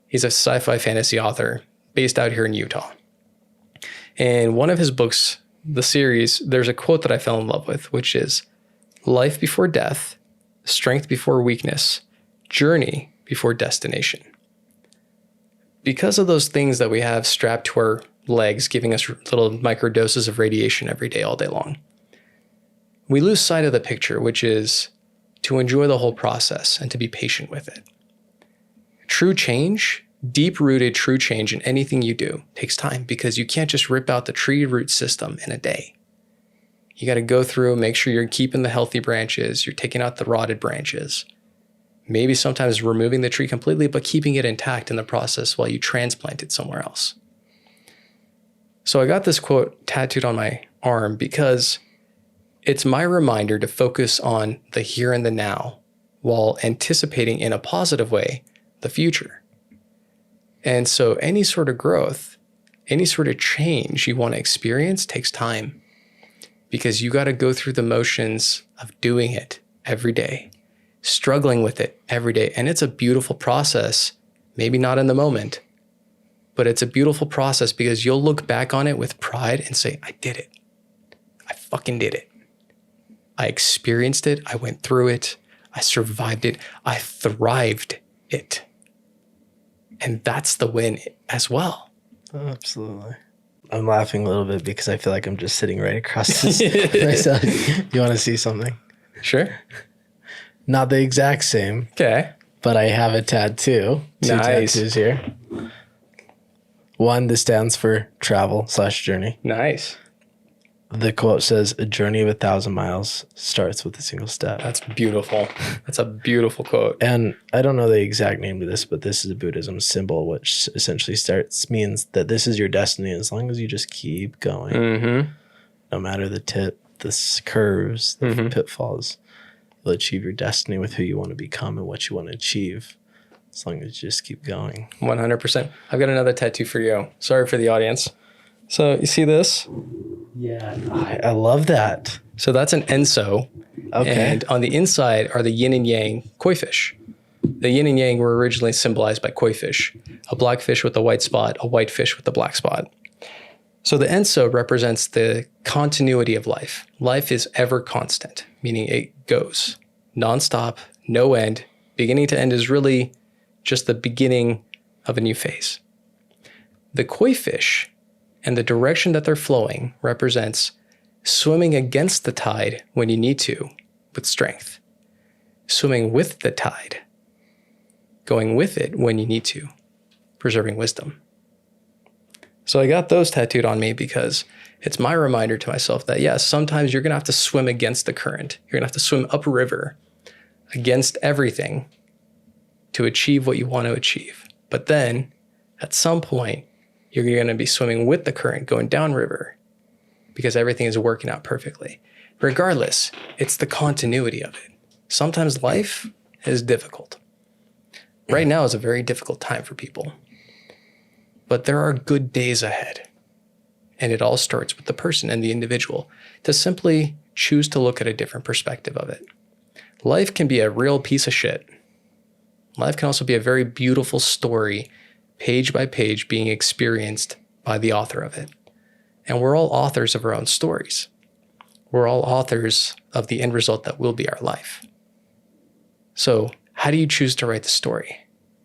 He's a sci-fi fantasy author based out here in Utah. And one of his books, the series, there's a quote that I fell in love with, which is, life before death, strength before weakness, journey before destination. Because of those things that we have strapped to our legs, giving us little micro doses of radiation every day, all day long, we lose sight of the picture, which is to enjoy the whole process and to be patient with it. True change, deep-rooted true change in anything you do takes time, because you can't just rip out the tree root system in a day. You got to go through, make sure you're keeping the healthy branches, you're taking out the rotted branches. Maybe sometimes removing the tree completely, but keeping it intact in the process while you transplant it somewhere else. So I got this quote tattooed on my arm because it's my reminder to focus on the here and the now while anticipating in a positive way the future. And so any sort of growth, any sort of change you want to experience takes time, because you got to go through the motions of doing it every day, struggling with it every day. And it's a beautiful process, maybe not in the moment, but it's a beautiful process because you'll look back on it with pride and say, I did it. I fucking did it. I experienced it. I went through it. I survived it. I thrived it. And that's the win as well. Oh, absolutely. I'm laughing a little bit because I feel like I'm just sitting right across this myself. You want to see something? Sure. Not the exact same. Okay. But I have a tattoo. Two Nice. tattoos here. One, this stands for travel/journey. Nice. The quote says, "A journey of 1,000 miles starts with a single step." That's beautiful. That's a beautiful quote. And I don't know the exact name of this, but this is a Buddhism symbol, which essentially means that this is your destiny as long as you just keep going. Mm-hmm. No matter the curves, the pitfalls, you'll achieve your destiny with who you want to become and what you want to achieve. As long as you just keep going. 100%. I've got another tattoo for you. Sorry for the audience. So you see this? Yeah, I love that. So that's an enso. Okay. And on the inside are the yin and yang koi fish. The yin and yang were originally symbolized by koi fish, a black fish with a white spot, a white fish with a black spot. So the enso represents the continuity of life. Life is ever constant, meaning it goes nonstop, no end. Beginning to end is really just the beginning of a new phase. The koi fish and the direction that they're flowing represents swimming against the tide when you need to with strength, swimming with the tide, going with it when you need to, preserving wisdom. So I got those tattooed on me because it's my reminder to myself that, yes, sometimes you're going to have to swim against the current. You're going to have to swim upriver against everything to achieve what you want to achieve. But then at some point, you're going to be swimming with the current going downriver because everything is working out perfectly. Regardless, it's the continuity of it. Sometimes life is difficult. Right now is a very difficult time for people. But there are good days ahead. And it all starts with the person and the individual to simply choose to look at a different perspective of it. Life can be a real piece of shit. Life can also be a very beautiful story, page by page, being experienced by the author of it. And we're all authors of our own stories. We're all authors of the end result that will be our life. So how do you choose to write the story?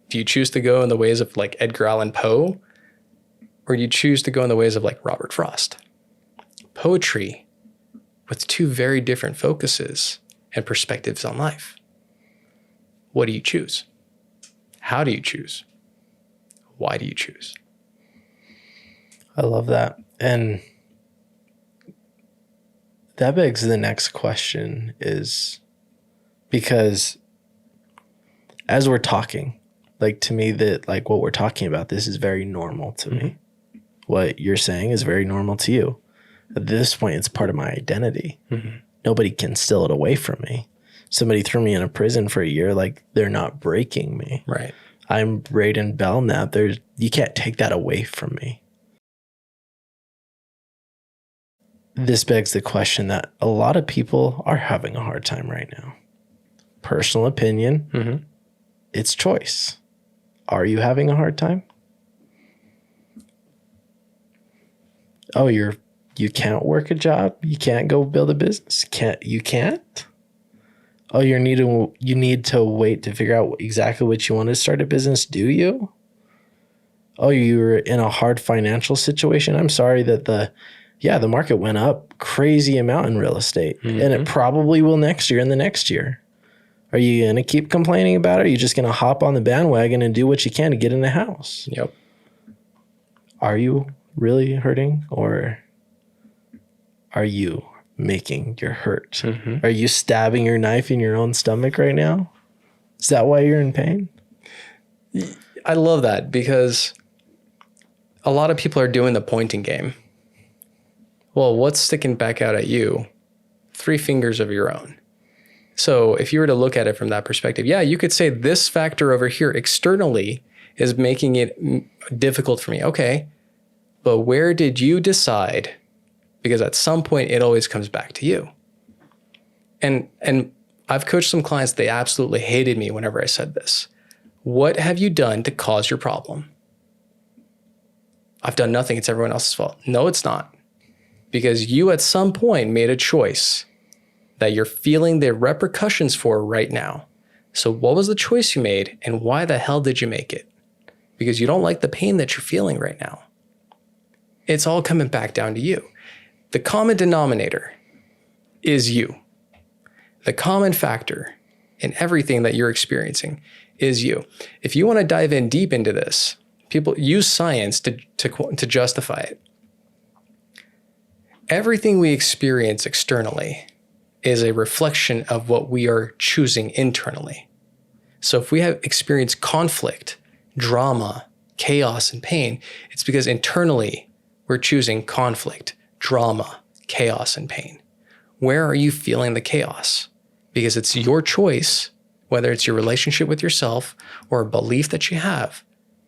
Do you choose to go in the ways of like Edgar Allan Poe? Or do you choose to go in the ways of like Robert Frost? Poetry with two very different focuses and perspectives on life. What do you choose? How do you choose? Why do you choose? I love that. And that begs the next question is, because as we're talking, like to me that like what we're talking about, this is very normal to me. What you're saying is very normal to you. At this point, it's part of my identity. Nobody can steal it away from me. Somebody threw me in a prison for a year, like they're not breaking me. Right. I'm Braiden Belnap. You can't take that away from me. This begs the question that a lot of people are having a hard time right now. Personal opinion, it's choice. Are you having a hard time? Oh, you can't work a job? You can't go build a business? You can't? Oh, you need to wait to figure out exactly what you want to start a business, do you? Oh, you're in a hard financial situation? I'm sorry that the market went up crazy amount in real estate, and it probably will next year and the next year. Are you going to keep complaining about it? Or are you just going to hop on the bandwagon and do what you can to get in the house? Yep. Are you really hurting, or are you making your hurt? Are you stabbing your knife in your own stomach right now? Is that why you're in pain? I love that because a lot of people are doing the pointing game. Well, what's sticking back out at you? 3 fingers of your own. So if you were to look at it from that perspective, yeah, you could say this factor over here externally is making it difficult for me. Okay, but where did you decide? Because at some point, it always comes back to you. And I've coached some clients, they absolutely hated me whenever I said this. What have you done to cause your problem? I've done nothing. It's everyone else's fault. No, it's not. Because you at some point made a choice that you're feeling the repercussions for right now. So what was the choice you made, and why the hell did you make it? Because you don't like the pain that you're feeling right now. It's all coming back down to you. The common denominator is you. The common factor in everything that you're experiencing is you. If you want to dive in deep into this, people use science to justify it. Everything we experience externally is a reflection of what we are choosing internally. So if we have experienced conflict, drama, chaos, and pain, it's because internally we're choosing conflict, drama, chaos, and pain. Where are you feeling the chaos? Because it's your choice, whether it's your relationship with yourself or a belief that you have,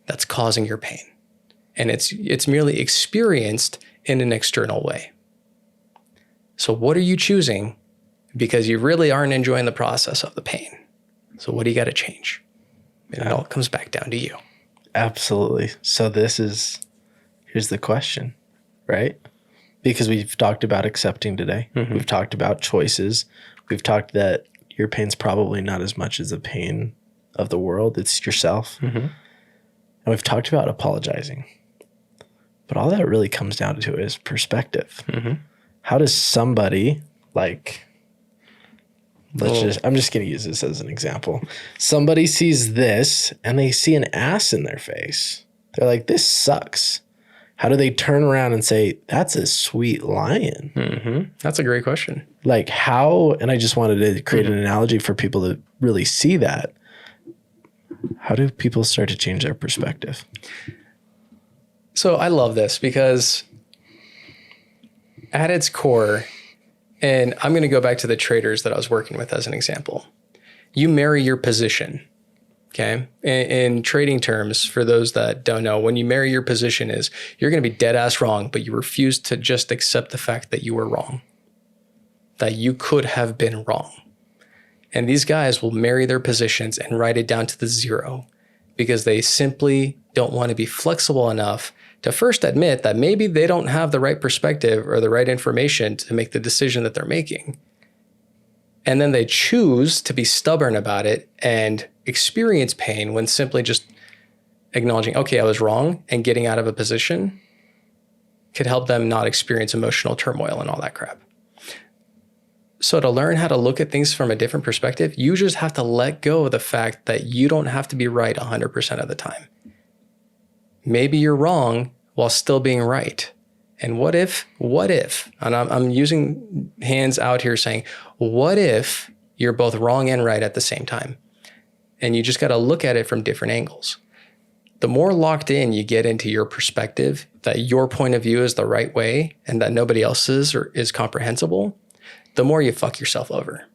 that's causing your pain. And it's merely experienced in an external way. So what are you choosing? Because you really aren't enjoying the process of the pain. So what do you got to change? And it all comes back down to you. Absolutely. So here's the question, right? Because we've talked about accepting today. Mm-hmm. We've talked about choices. We've talked that your pain's probably not as much as the pain of the world. It's yourself. Mm-hmm. And we've talked about apologizing. But all that really comes down to is perspective. Mm-hmm. How does somebody I'm just going to use this as an example. Somebody sees this and they see an ass in their face. They're like, this sucks. How do they turn around and say, that's a sweet lion? Mm-hmm. That's a great question. Like how, and I just wanted to create an analogy for people to really see that. How do people start to change their perspective? So I love this because at its core, and I'm going to go back to the traders that I was working with as an example. You marry your position. Okay. In trading terms, for those that don't know, when you marry your position is you're going to be dead ass wrong, but you refuse to just accept the fact that you were wrong, that you could have been wrong. And these guys will marry their positions and write it down to the zero because they simply don't want to be flexible enough to first admit that maybe they don't have the right perspective or the right information to make the decision that they're making. And then they choose to be stubborn about it and experience pain when simply just acknowledging, okay, I was wrong, and getting out of a position could help them not experience emotional turmoil and all that crap. So to learn how to look at things from a different perspective, you just have to let go of the fact that you don't have to be right 100% of the time. Maybe you're wrong while still being right. And what if, and I'm using hands out here saying, what if you're both wrong and right at the same time? And you just got to look at it from different angles. The more locked in you get into your perspective, that your point of view is the right way and that nobody else's is comprehensible, the more you fuck yourself over.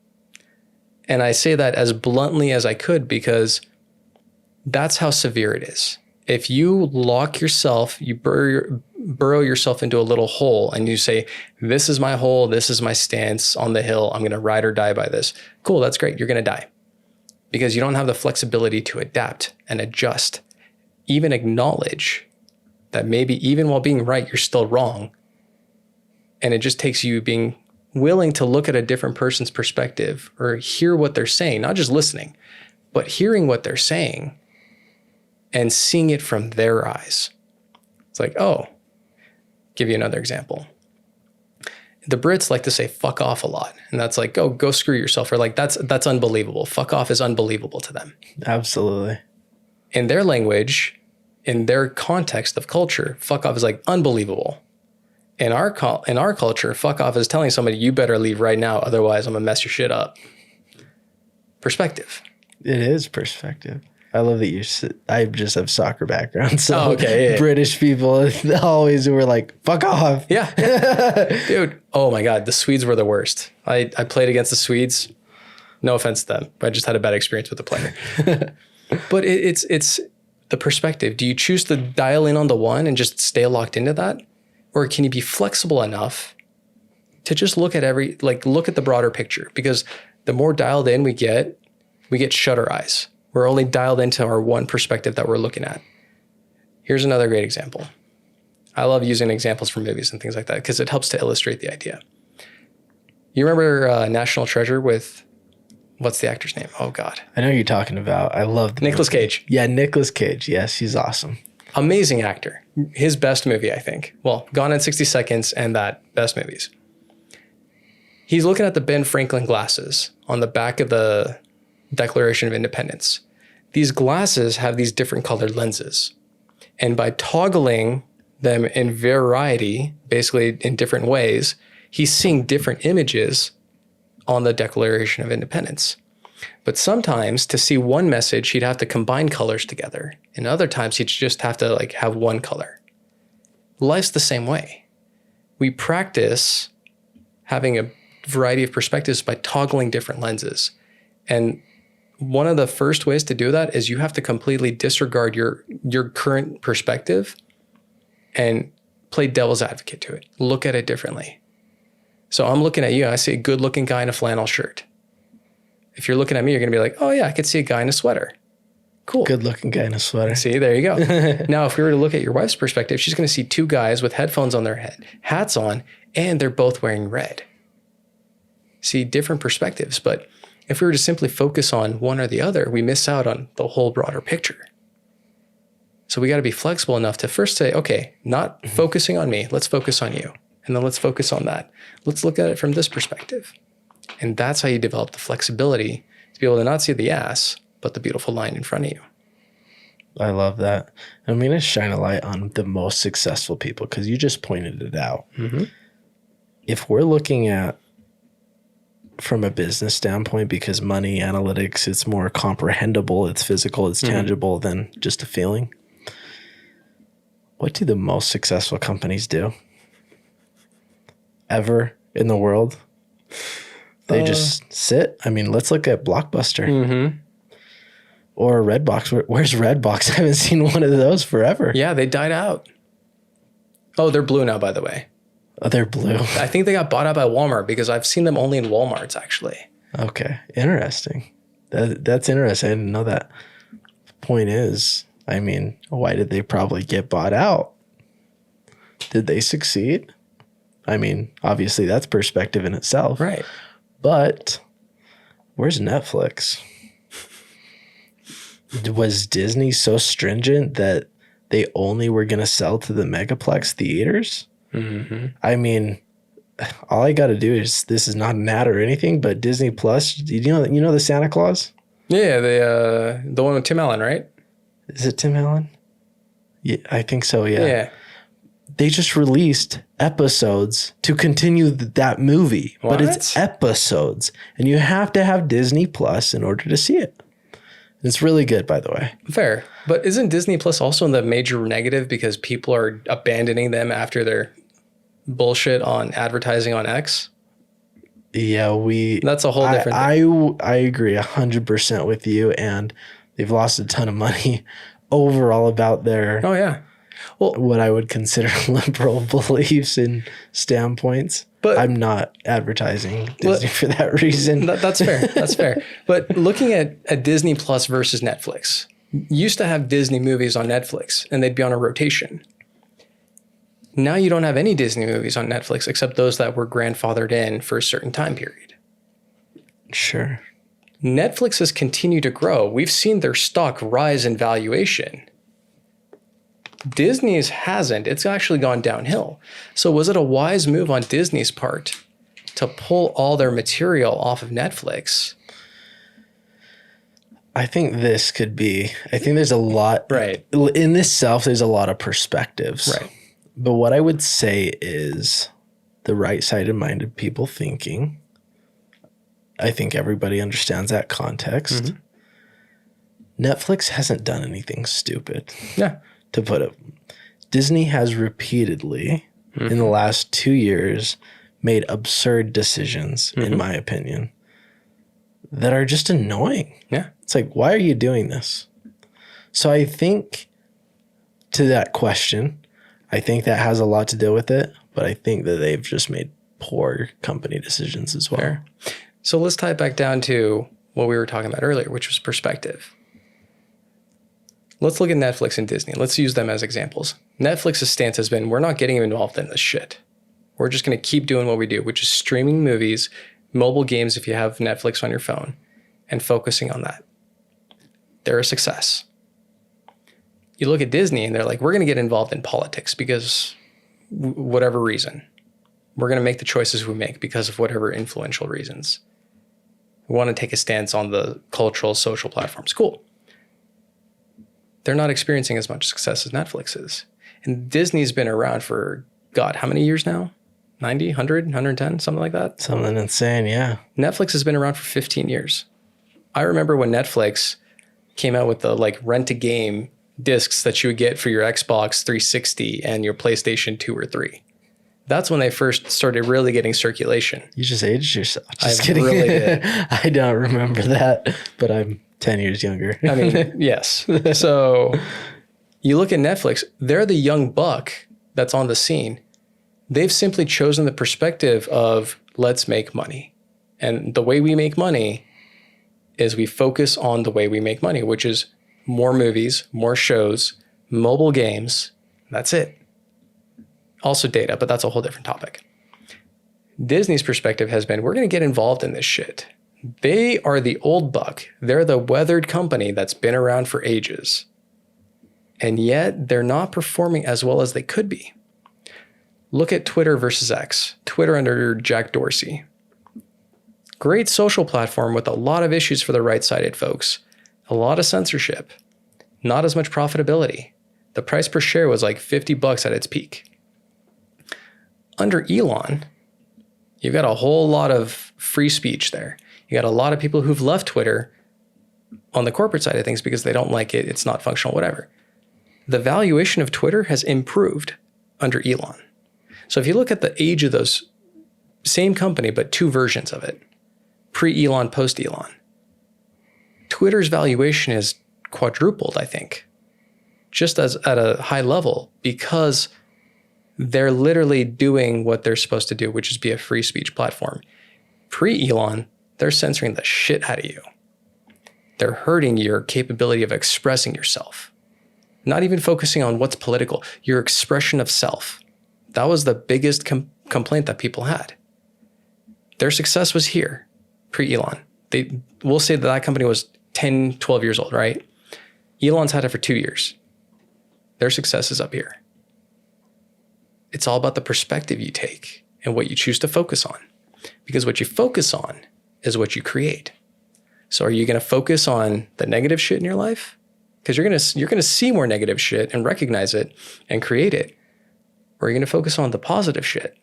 And I say that as bluntly as I could because that's how severe it is. If you lock yourself, you burrow yourself into a little hole and you say, this is my hole, this is my stance on the hill, I'm going to ride or die by this. Cool, that's great. You're going to die because you don't have the flexibility to adapt and adjust, even acknowledge that maybe even while being right, you're still wrong. And it just takes you being willing to look at a different person's perspective or hear what they're saying, not just listening, but hearing what they're saying and seeing it from their eyes. It's like, oh, give you another example. The Brits like to say fuck off a lot. And that's like, go screw yourself. Or like, that's unbelievable. Fuck off is unbelievable to them. Absolutely. In their language, in their context of culture, fuck off is like unbelievable. In our culture, fuck off is telling somebody, you better leave right now. Otherwise I'm gonna mess your shit up. Perspective. It is perspective. I love that I just have soccer background. So okay, yeah. British people always were like, fuck off. Yeah. Dude, oh my God, the Swedes were the worst. I played against the Swedes. No offense to them, but I just had a bad experience with the player. But it's the perspective. Do you choose to dial in on the one and just stay locked into that? Or can you be flexible enough to just look at look at the broader picture? Because the more dialed in we get shutter eyes. We're only dialed into our one perspective that we're looking at. Here's another great example. I love using examples from movies and things like that because it helps to illustrate the idea. You remember National Treasure with, what's the actor's name? Oh God. I know who you're talking about. I love Nicolas Cage. Yeah, Nicolas Cage. Yes, he's awesome. Amazing actor. His best movie, I think. Well, Gone in 60 Seconds and that, best movies. He's looking at the Ben Franklin glasses on the back of the Declaration of Independence. These glasses have these different colored lenses. And by toggling them in variety, basically in different ways, he's seeing different images on the Declaration of Independence. But sometimes to see one message, he'd have to combine colors together. And other times he'd just have to like have one color. Life's the same way. We practice having a variety of perspectives by toggling different lenses. And one of the first ways to do that is you have to completely disregard your current perspective and play devil's advocate to it. Look at it differently. So I'm looking at you, I see a good looking guy in a flannel shirt. If you're looking at me, you're going to be like, oh yeah, I could see a guy in a sweater. Cool. Good looking guy in a sweater. See, there you go. Now, if we were to look at your wife's perspective, she's going to see two guys with headphones on their head, hats on, and they're both wearing red. See, different perspectives. But if we were to simply focus on one or the other, we miss out on the whole broader picture. So we got to be flexible enough to first say, okay, not focusing on me, let's focus on you. And then let's focus on that. Let's look at it from this perspective. And that's how you develop the flexibility to be able to not see the ass, but the beautiful line in front of you. I love that. I'm going to shine a light on the most successful people because you just pointed it out. Mm-hmm. If we're looking at from a business standpoint, because money, analytics, it's more comprehensible, it's physical, it's tangible than just a feeling. What do the most successful companies do ever in the world? They just sit. I mean, let's look at Blockbuster or Redbox. Where's Redbox? I haven't seen one of those forever. Yeah, they died out. Oh, they're blue now, by the way. Oh, they're blue. I think they got bought out by Walmart because I've seen them only in Walmarts, actually. Okay, interesting. That's interesting. I didn't know that. Point is, I mean, why did they probably get bought out? Did they succeed? I mean, obviously that's perspective in itself. Right. But where's Netflix? Was Disney so stringent that they only were going to sell to the megaplex theaters? Mm-hmm. I mean, all I got to do is, this is not an ad or anything, but Disney Plus, you know the Santa Claus? Yeah, the one with Tim Allen, right? Is it Tim Allen? Yeah, I think so, yeah. Yeah. They just released episodes to continue that movie, What? But it's episodes, and you have to have Disney Plus in order to see it. It's really good, by the way. Fair. But isn't Disney Plus also in the major negative because people are abandoning them after their bullshit on advertising on X? Yeah, that's a whole different thing. I agree 100% with you, and they've lost a ton of money overall about their what I would consider liberal beliefs and standpoints. But I'm not advertising Disney for that reason. That's fair. That's fair. But looking at a Disney Plus versus Netflix, used to have Disney movies on Netflix and they'd be on a rotation. Now you don't have any Disney movies on Netflix except those that were grandfathered in for a certain time period. Sure. Netflix has continued to grow. We've seen their stock rise in valuation. Disney's hasn't. It's actually gone downhill. So was it a wise move on Disney's part to pull all their material off of Netflix? I think this could be, I think there's a lot, right. In this self, there's a lot of perspectives. Right. But what I would say is the right-sided minded people thinking, I think everybody understands that context. Mm-hmm. Netflix hasn't done anything stupid. Yeah. To put it, Disney has repeatedly in the last 2 years made absurd decisions, in my opinion, that are just annoying. Yeah. It's like, why are you doing this? So I think to that question, I think that has a lot to do with it, but I think that they've just made poor company decisions as well. Fair. So let's tie it back down to what we were talking about earlier, which was perspective. Let's look at Netflix and Disney. Let's use them as examples. Netflix's stance has been, we're not getting involved in this shit. We're just going to keep doing what we do, which is streaming movies, mobile games if you have Netflix on your phone, and focusing on that. They're a success. You look at Disney and they're like, we're going to get involved in politics because whatever reason. We're going to make the choices we make because of whatever influential reasons. We want to take a stance on the cultural, social platforms. Cool. They're not experiencing as much success as Netflix is. And Disney's been around for, God, how many years now? 90, 100, 110, something like that? Something insane, yeah. Netflix has been around for 15 years. I remember when Netflix came out with the like rent-a-game discs that you would get for your Xbox 360 and your PlayStation 2 or 3. That's when they first started really getting circulation. You just aged yourself. Just I kidding. really did. I don't remember that, but I'm 10 years younger. I mean, yes. So you look at Netflix, they're the young buck that's on the scene. They've simply chosen the perspective of let's make money. And the way we make money is we focus on the way we make money, which is more movies, more shows, mobile games. That's it. Also data, but that's a whole different topic. Disney's perspective has been, we're going to get involved in this shit. They are the old buck. They're the weathered company that's been around for ages. And yet they're not performing as well as they could be. Look at Twitter versus X. Twitter under Jack Dorsey. Great social platform with a lot of issues for the right-sided folks. A lot of censorship. Not as much profitability. The price per share was like $50 at its peak. Under Elon, you've got a whole lot of free speech there. You got a lot of people who've left Twitter on the corporate side of things because they don't like it, it's not functional, whatever. The valuation of Twitter has improved under Elon. So if you look at the age of those, same company, but two versions of it, pre-Elon, post-Elon, Twitter's valuation is quadrupled, I think, just as at a high level, because they're literally doing what they're supposed to do, which is be a free speech platform. Pre-Elon, they're censoring the shit out of you. They're hurting your capability of expressing yourself. Not even focusing on what's political, your expression of self. That was the biggest complaint that people had. Their success was here, pre-Elon. We'll say that company was 10, 12 years old, right? Elon's had it for 2 years. Their success is up here. It's all about the perspective you take and what you choose to focus on. Because what you focus on is what you create. So are you going to focus on the negative shit in your life? Because you're going to see more negative shit and recognize it and create it. Or are you going to focus on the positive shit?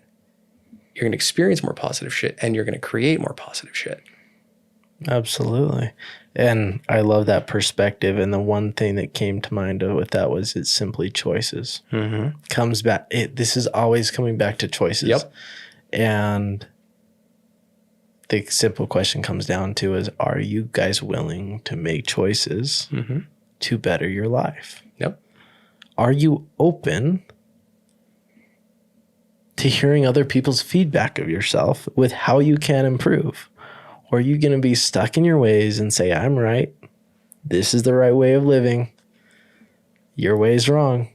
You're going to experience more positive shit and you're going to create more positive shit. Absolutely. And I love that perspective. And the one thing that came to mind with that was it's simply choices. Mm-hmm. Comes back. This is always coming back to choices. Yep. And the simple question comes down to is, are you guys willing to make choices to better your life? Yep. Are you open to hearing other people's feedback of yourself with how you can improve? Or are you going to be stuck in your ways and say, I'm right. This is the right way of living. Your way is wrong.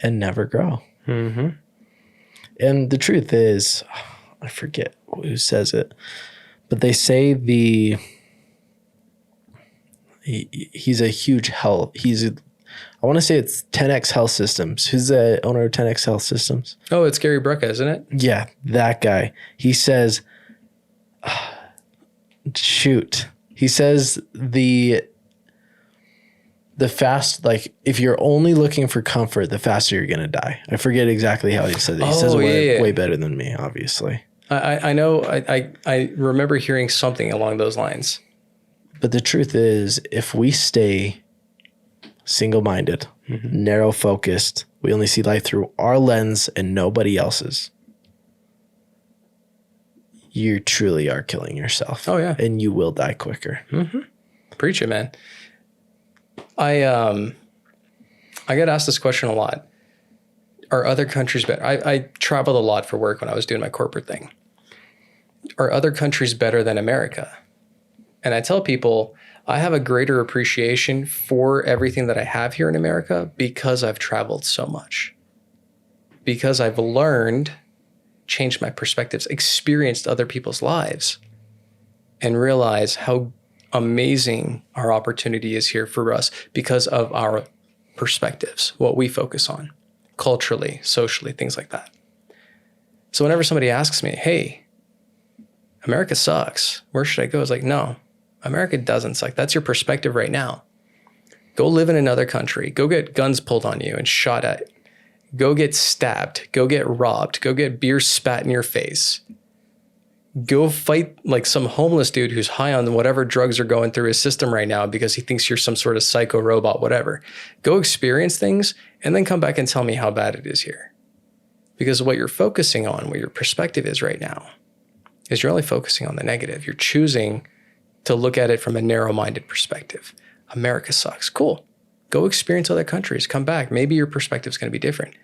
And never grow. Mm-hmm. And the truth is, I forget who says it, but they say he's a huge health. I want to say it's 10X Health Systems. Who's the owner of 10X Health Systems? Oh, it's Gary Brecka, isn't it? Yeah, that guy. He says, he says the fast, like if you're only looking for comfort, the faster you're going to die. I forget exactly how he says it. He says it way better than me, obviously. I know. I remember hearing something along those lines. But the truth is, if we stay single-minded, narrow-focused, we only see life through our lens and nobody else's, you truly are killing yourself. Oh, yeah. And you will die quicker. Mm-hmm. Preach it, man. I get asked this question a lot. Are other countries better? I traveled a lot for work when I was doing my corporate thing. Are other countries better than America? And I tell people, I have a greater appreciation for everything that I have here in America because I've traveled so much. Because I've learned, changed my perspectives, experienced other people's lives, and realized how amazing our opportunity is here for us because of our perspectives, what we focus on, culturally, socially, things like that. So whenever somebody asks me, hey, America sucks, where should I go? It's like, no, America doesn't suck. That's your perspective right now. Go live in another country. Go get guns pulled on you and shot at. Go get stabbed. Go get robbed. Go get beer spat in your face. Go fight like some homeless dude who's high on whatever drugs are going through his system right now because he thinks you're some sort of psycho robot, whatever. Go experience things and then come back and tell me how bad it is here. Because what you're focusing on, what your perspective is right now, is you're only focusing on the negative. You're choosing to look at it from a narrow-minded perspective. America sucks. Cool. Go experience other countries. Come back. Maybe your perspective is going to be different.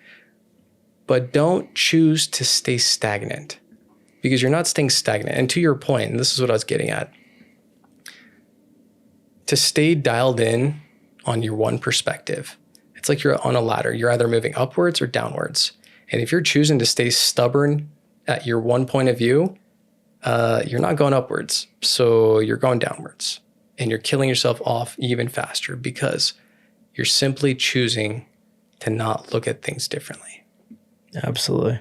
But don't choose to stay stagnant, because you're not staying stagnant. And to your point, and this is what I was getting at, to stay dialed in on your one perspective, it's like you're on a ladder. You're either moving upwards or downwards. And if you're choosing to stay stubborn at your one point of view, you're not going upwards. So you're going downwards. And you're killing yourself off even faster because you're simply choosing to not look at things differently. Absolutely.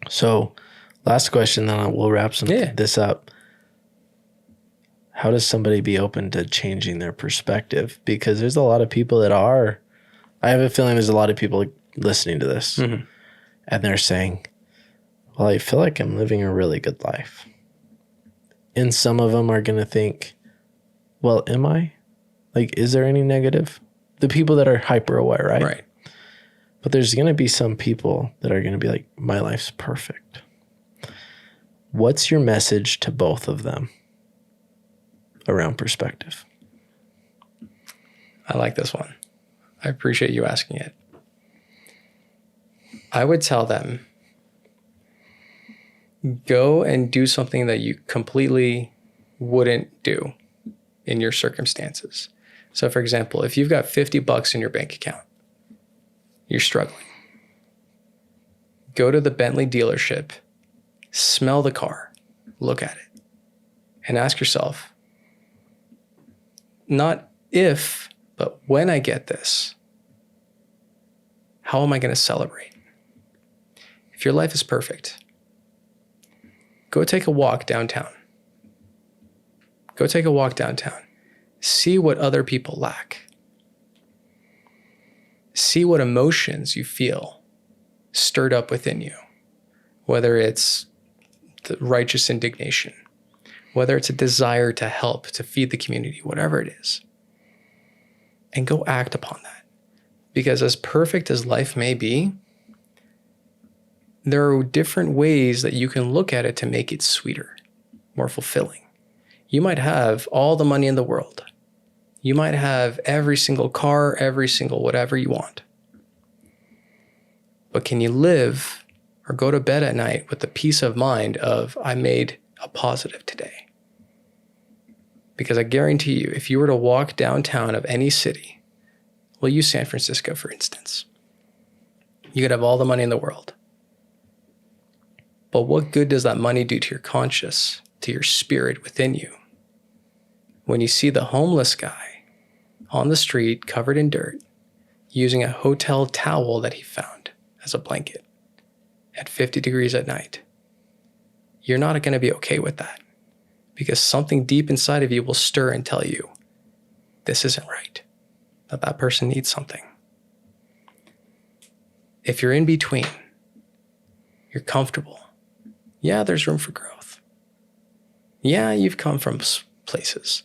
So last question, then we'll wrap this up. How does somebody be open to changing their perspective? Because there's a lot of people that are. I have a feeling there's a lot of people listening to this, mm-hmm. and they're saying, well, I feel like I'm living a really good life. And some of them are going to think, well, am I? Like, is there any negative? The people that are hyper aware, right? Right. But there's going to be some people that are going to be like, my life's perfect. What's your message to both of them around perspective? I like this one. I appreciate you asking it. I would tell them, go and do something that you completely wouldn't do in your circumstances. So for example, if you've got $50 in your bank account, you're struggling. Go to the Bentley dealership, smell the car, look at it, and ask yourself, not if, but when I get this, how am I going to celebrate? If your life is perfect, go take a walk downtown. Go take a walk downtown. See what other people lack. See what emotions you feel stirred up within you, whether it's the righteous indignation, whether it's a desire to help, to feed the community, whatever it is, and go act upon that. Because as perfect as life may be, there are different ways that you can look at it to make it sweeter, more fulfilling. You might have all the money in the world. You might have every single car, every single whatever you want. But can you live or go to bed at night with the peace of mind of, I made a positive today? Because I guarantee you, if you were to walk downtown of any city, we'll use San Francisco for instance, you could have all the money in the world. But what good does that money do to your conscience, to your spirit within you, when you see the homeless guy on the street covered in dirt using a hotel towel that he found as a blanket at 50 degrees at night? You're not going to be okay with that, because something deep inside of you will stir and tell you this isn't right, that person needs something. If you're in between, you're comfortable. Yeah, there's room for growth. Yeah, you've come from places.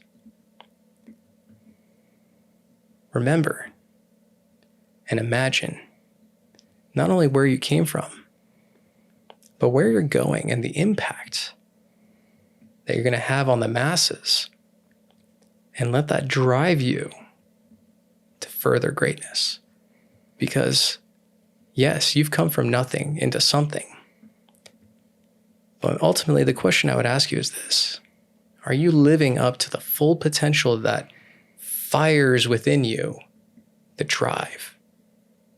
Remember and imagine not only where you came from, but where you're going and the impact that you're going to have on the masses, and let that drive you to further greatness. Because yes, you've come from nothing into something. But ultimately, the question I would ask you is this: are you living up to the full potential that fires within you the drive?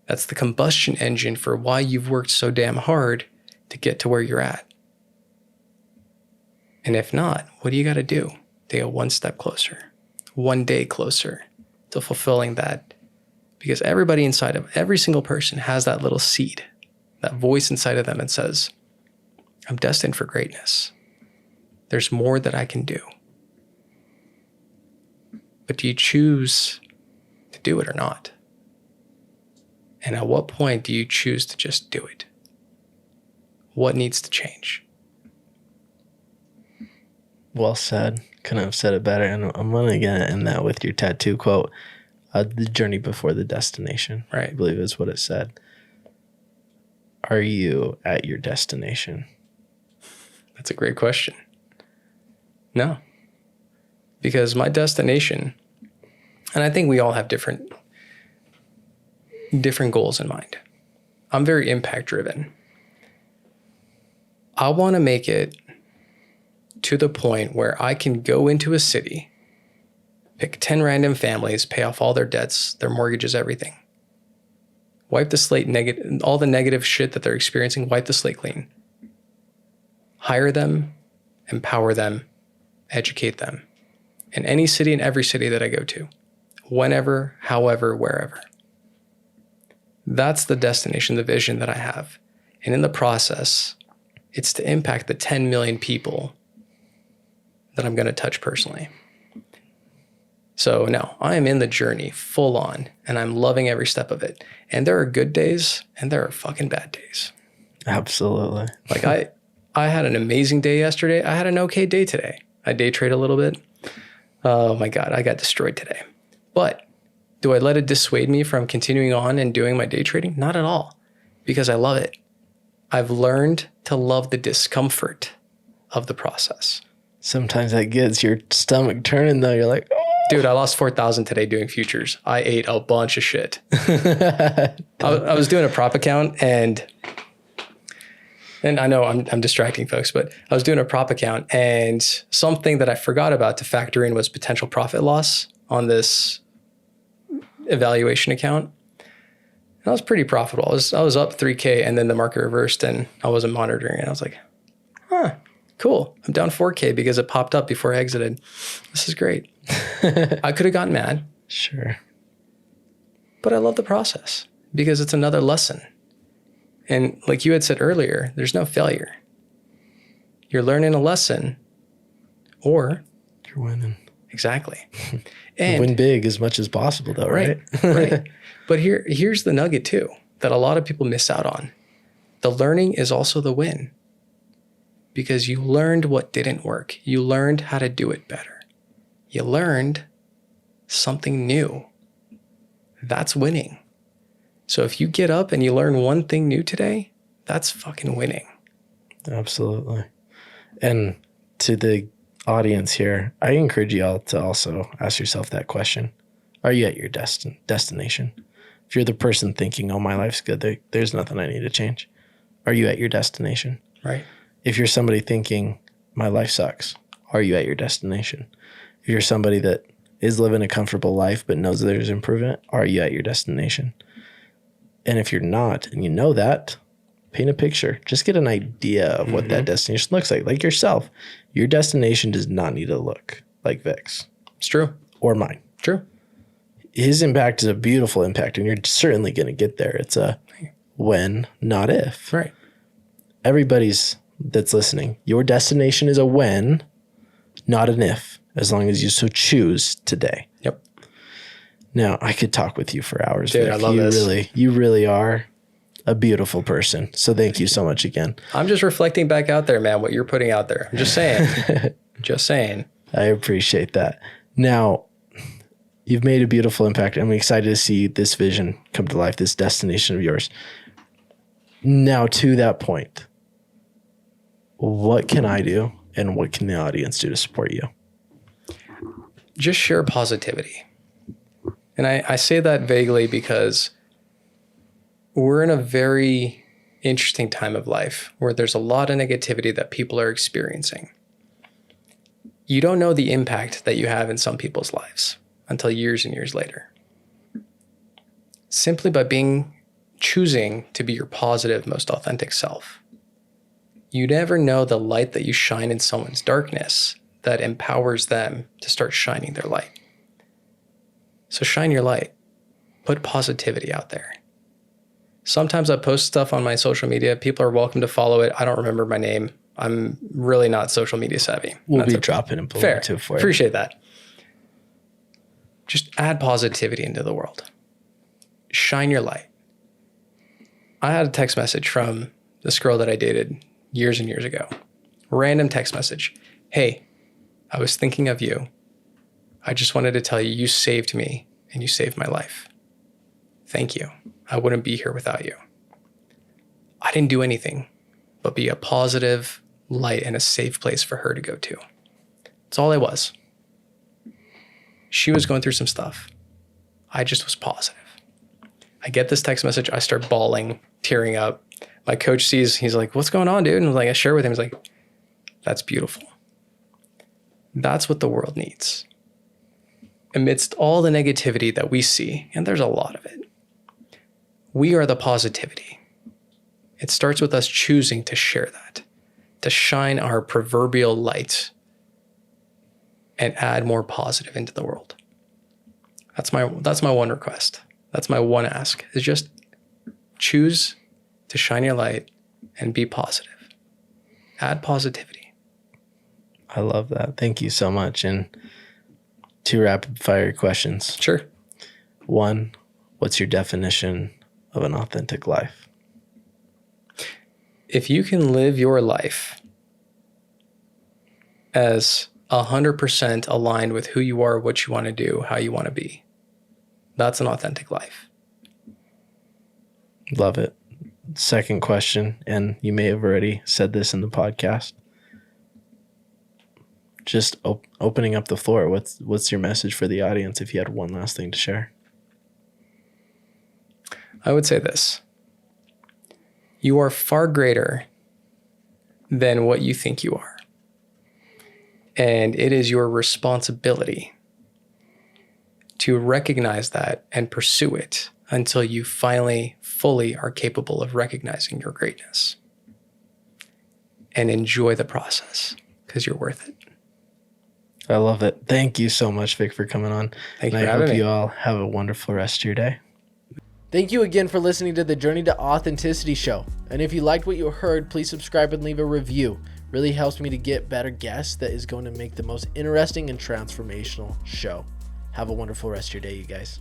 That's the combustion engine for why you've worked so damn hard to get to where you're at. And if not, what do you got to do to get one step closer, one day closer to fulfilling that? Because everybody inside of every single person has that little seed, that voice inside of them that says, I'm destined for greatness. There's more that I can do. But do you choose to do it or not? And at what point do you choose to just do it? What needs to change? Well said. Couldn't have said it better. And I'm going to end that with your tattoo quote, the journey before the destination. Right. I believe is what it said. Are you at your destination? That's a great question. No. Because my destination, and I think we all have different goals in mind. I'm very impact driven. I want to make it to the point where I can go into a city, pick 10 random families, pay off all their debts, their mortgages, everything. Wipe the slate, all the negative shit that they're experiencing, wipe the slate clean. Hire them, empower them, educate them. In any city, in every city that I go to. Whenever, however, wherever. That's the destination, the vision that I have. And in the process, it's to impact the 10 million people that I'm going to touch personally. So no, I am in the journey full on and I'm loving every step of it. And there are good days and there are fucking bad days. Absolutely. Like I had an amazing day yesterday. I had an okay day today. I day trade a little bit. Oh my God, I got destroyed today. But do I let it dissuade me from continuing on and doing my day trading? Not at all, because I love it. I've learned to love the discomfort of the process. Sometimes that gets your stomach turning though. You're like, oh. Dude, I lost 4,000 today doing futures. I ate a bunch of shit. I was doing a prop account and I know I'm distracting folks, but I was doing a prop account and something that I forgot about to factor in was potential profit loss on this evaluation account. And I was pretty profitable. I was up 3K and then the market reversed and I wasn't monitoring it. I was like, huh, cool. I'm down 4K because it popped up before I exited. This is great. I could have gotten mad. Sure. But I love the process because it's another lesson. And like you had said earlier, there's no failure. You're learning a lesson or you're winning. Exactly. And win big as much as possible though, right? Right. But here's the nugget too, that a lot of people miss out on. The learning is also the win. Because you learned what didn't work. You learned how to do it better. You learned something new. That's winning. So if you get up and you learn one thing new today, that's fucking winning. Absolutely. And to the audience here, I encourage you all to also ask yourself that question. Are you at your destination? If you're the person thinking, oh, my life's good, there's nothing I need to change. Are you at your destination? Right. If you're somebody thinking, my life sucks, are you at your destination? If you're somebody that is living a comfortable life but knows there's improvement, are you at your destination? And if you're not, and you know that, paint a picture. Just get an idea of what that destination looks like. Like yourself, your destination does not need to look like Vic's. It's true. Or mine. True. His impact is a beautiful impact, and you're certainly going to get there. It's a when, not if. Right. Everybody's that's listening, your destination is a when, not an if, as long as you so choose today. Yep. Now, I could talk with you for hours. Dude, Vic. I love this. You really are a beautiful person. So thank you so much again. I'm just reflecting back out there, man, what you're putting out there. I'm just saying. Just saying. I appreciate that. Now, you've made a beautiful impact. I'm excited to see this vision come to life, this destination of yours. Now, to that point, what can I do and what can the audience do to support you? Just share positivity. And I say that vaguely because we're in a very interesting time of life where there's a lot of negativity that people are experiencing. You don't know the impact that you have in some people's lives until years and years later. Simply by choosing to be your positive, most authentic self. You never know the light that you shine in someone's darkness that empowers them to start shining their light. So shine your light. Put positivity out there. Sometimes I post stuff on my social media. People are welcome to follow it. I don't remember my name. I'm really not social media savvy. We'll be dropping it below too for you. Appreciate that. Just add positivity into the world. Shine your light. I had a text message from this girl that I dated years and years ago. Random text message. Hey, I was thinking of you. I just wanted to tell you, you saved me and you saved my life. Thank you. I wouldn't be here without you. I didn't do anything but be a positive light and a safe place for her to go to. That's all I was. She was going through some stuff. I just was positive. I get this text message. I start bawling, tearing up. My coach sees, he's like, what's going on, dude? And I share with him. He's like, that's beautiful. That's what the world needs. Amidst all the negativity that we see, and there's a lot of it, we are the positivity. It starts with us choosing to share that, to shine our proverbial light and add more positive into the world. That's my one request. That's my one ask, is just choose to shine your light and be positive. Add positivity. I love that. Thank you so much. And 2 rapid fire questions. Sure. 1, what's your definition of an authentic life? If you can live your life as 100% aligned with who you are, what you want to do, how you want to be, that's an authentic life. Love it. 2nd question, and you may have already said this in the podcast. Just opening up the floor. What's your message for the audience if you had one last thing to share? I would say this. You are far greater than what you think you are. And it is your responsibility to recognize that and pursue it until you finally fully are capable of recognizing your greatness. And enjoy the process because you're worth it. I love it. Thank you so much, Vic, for coming on. Thank you for having me. I hope you all have a wonderful rest of your day. Thank you again for listening to the Journey to Authenticity show. And if you liked what you heard, please subscribe and leave a review. Really helps me to get better guests that is going to make the most interesting and transformational show. Have a wonderful rest of your day, you guys.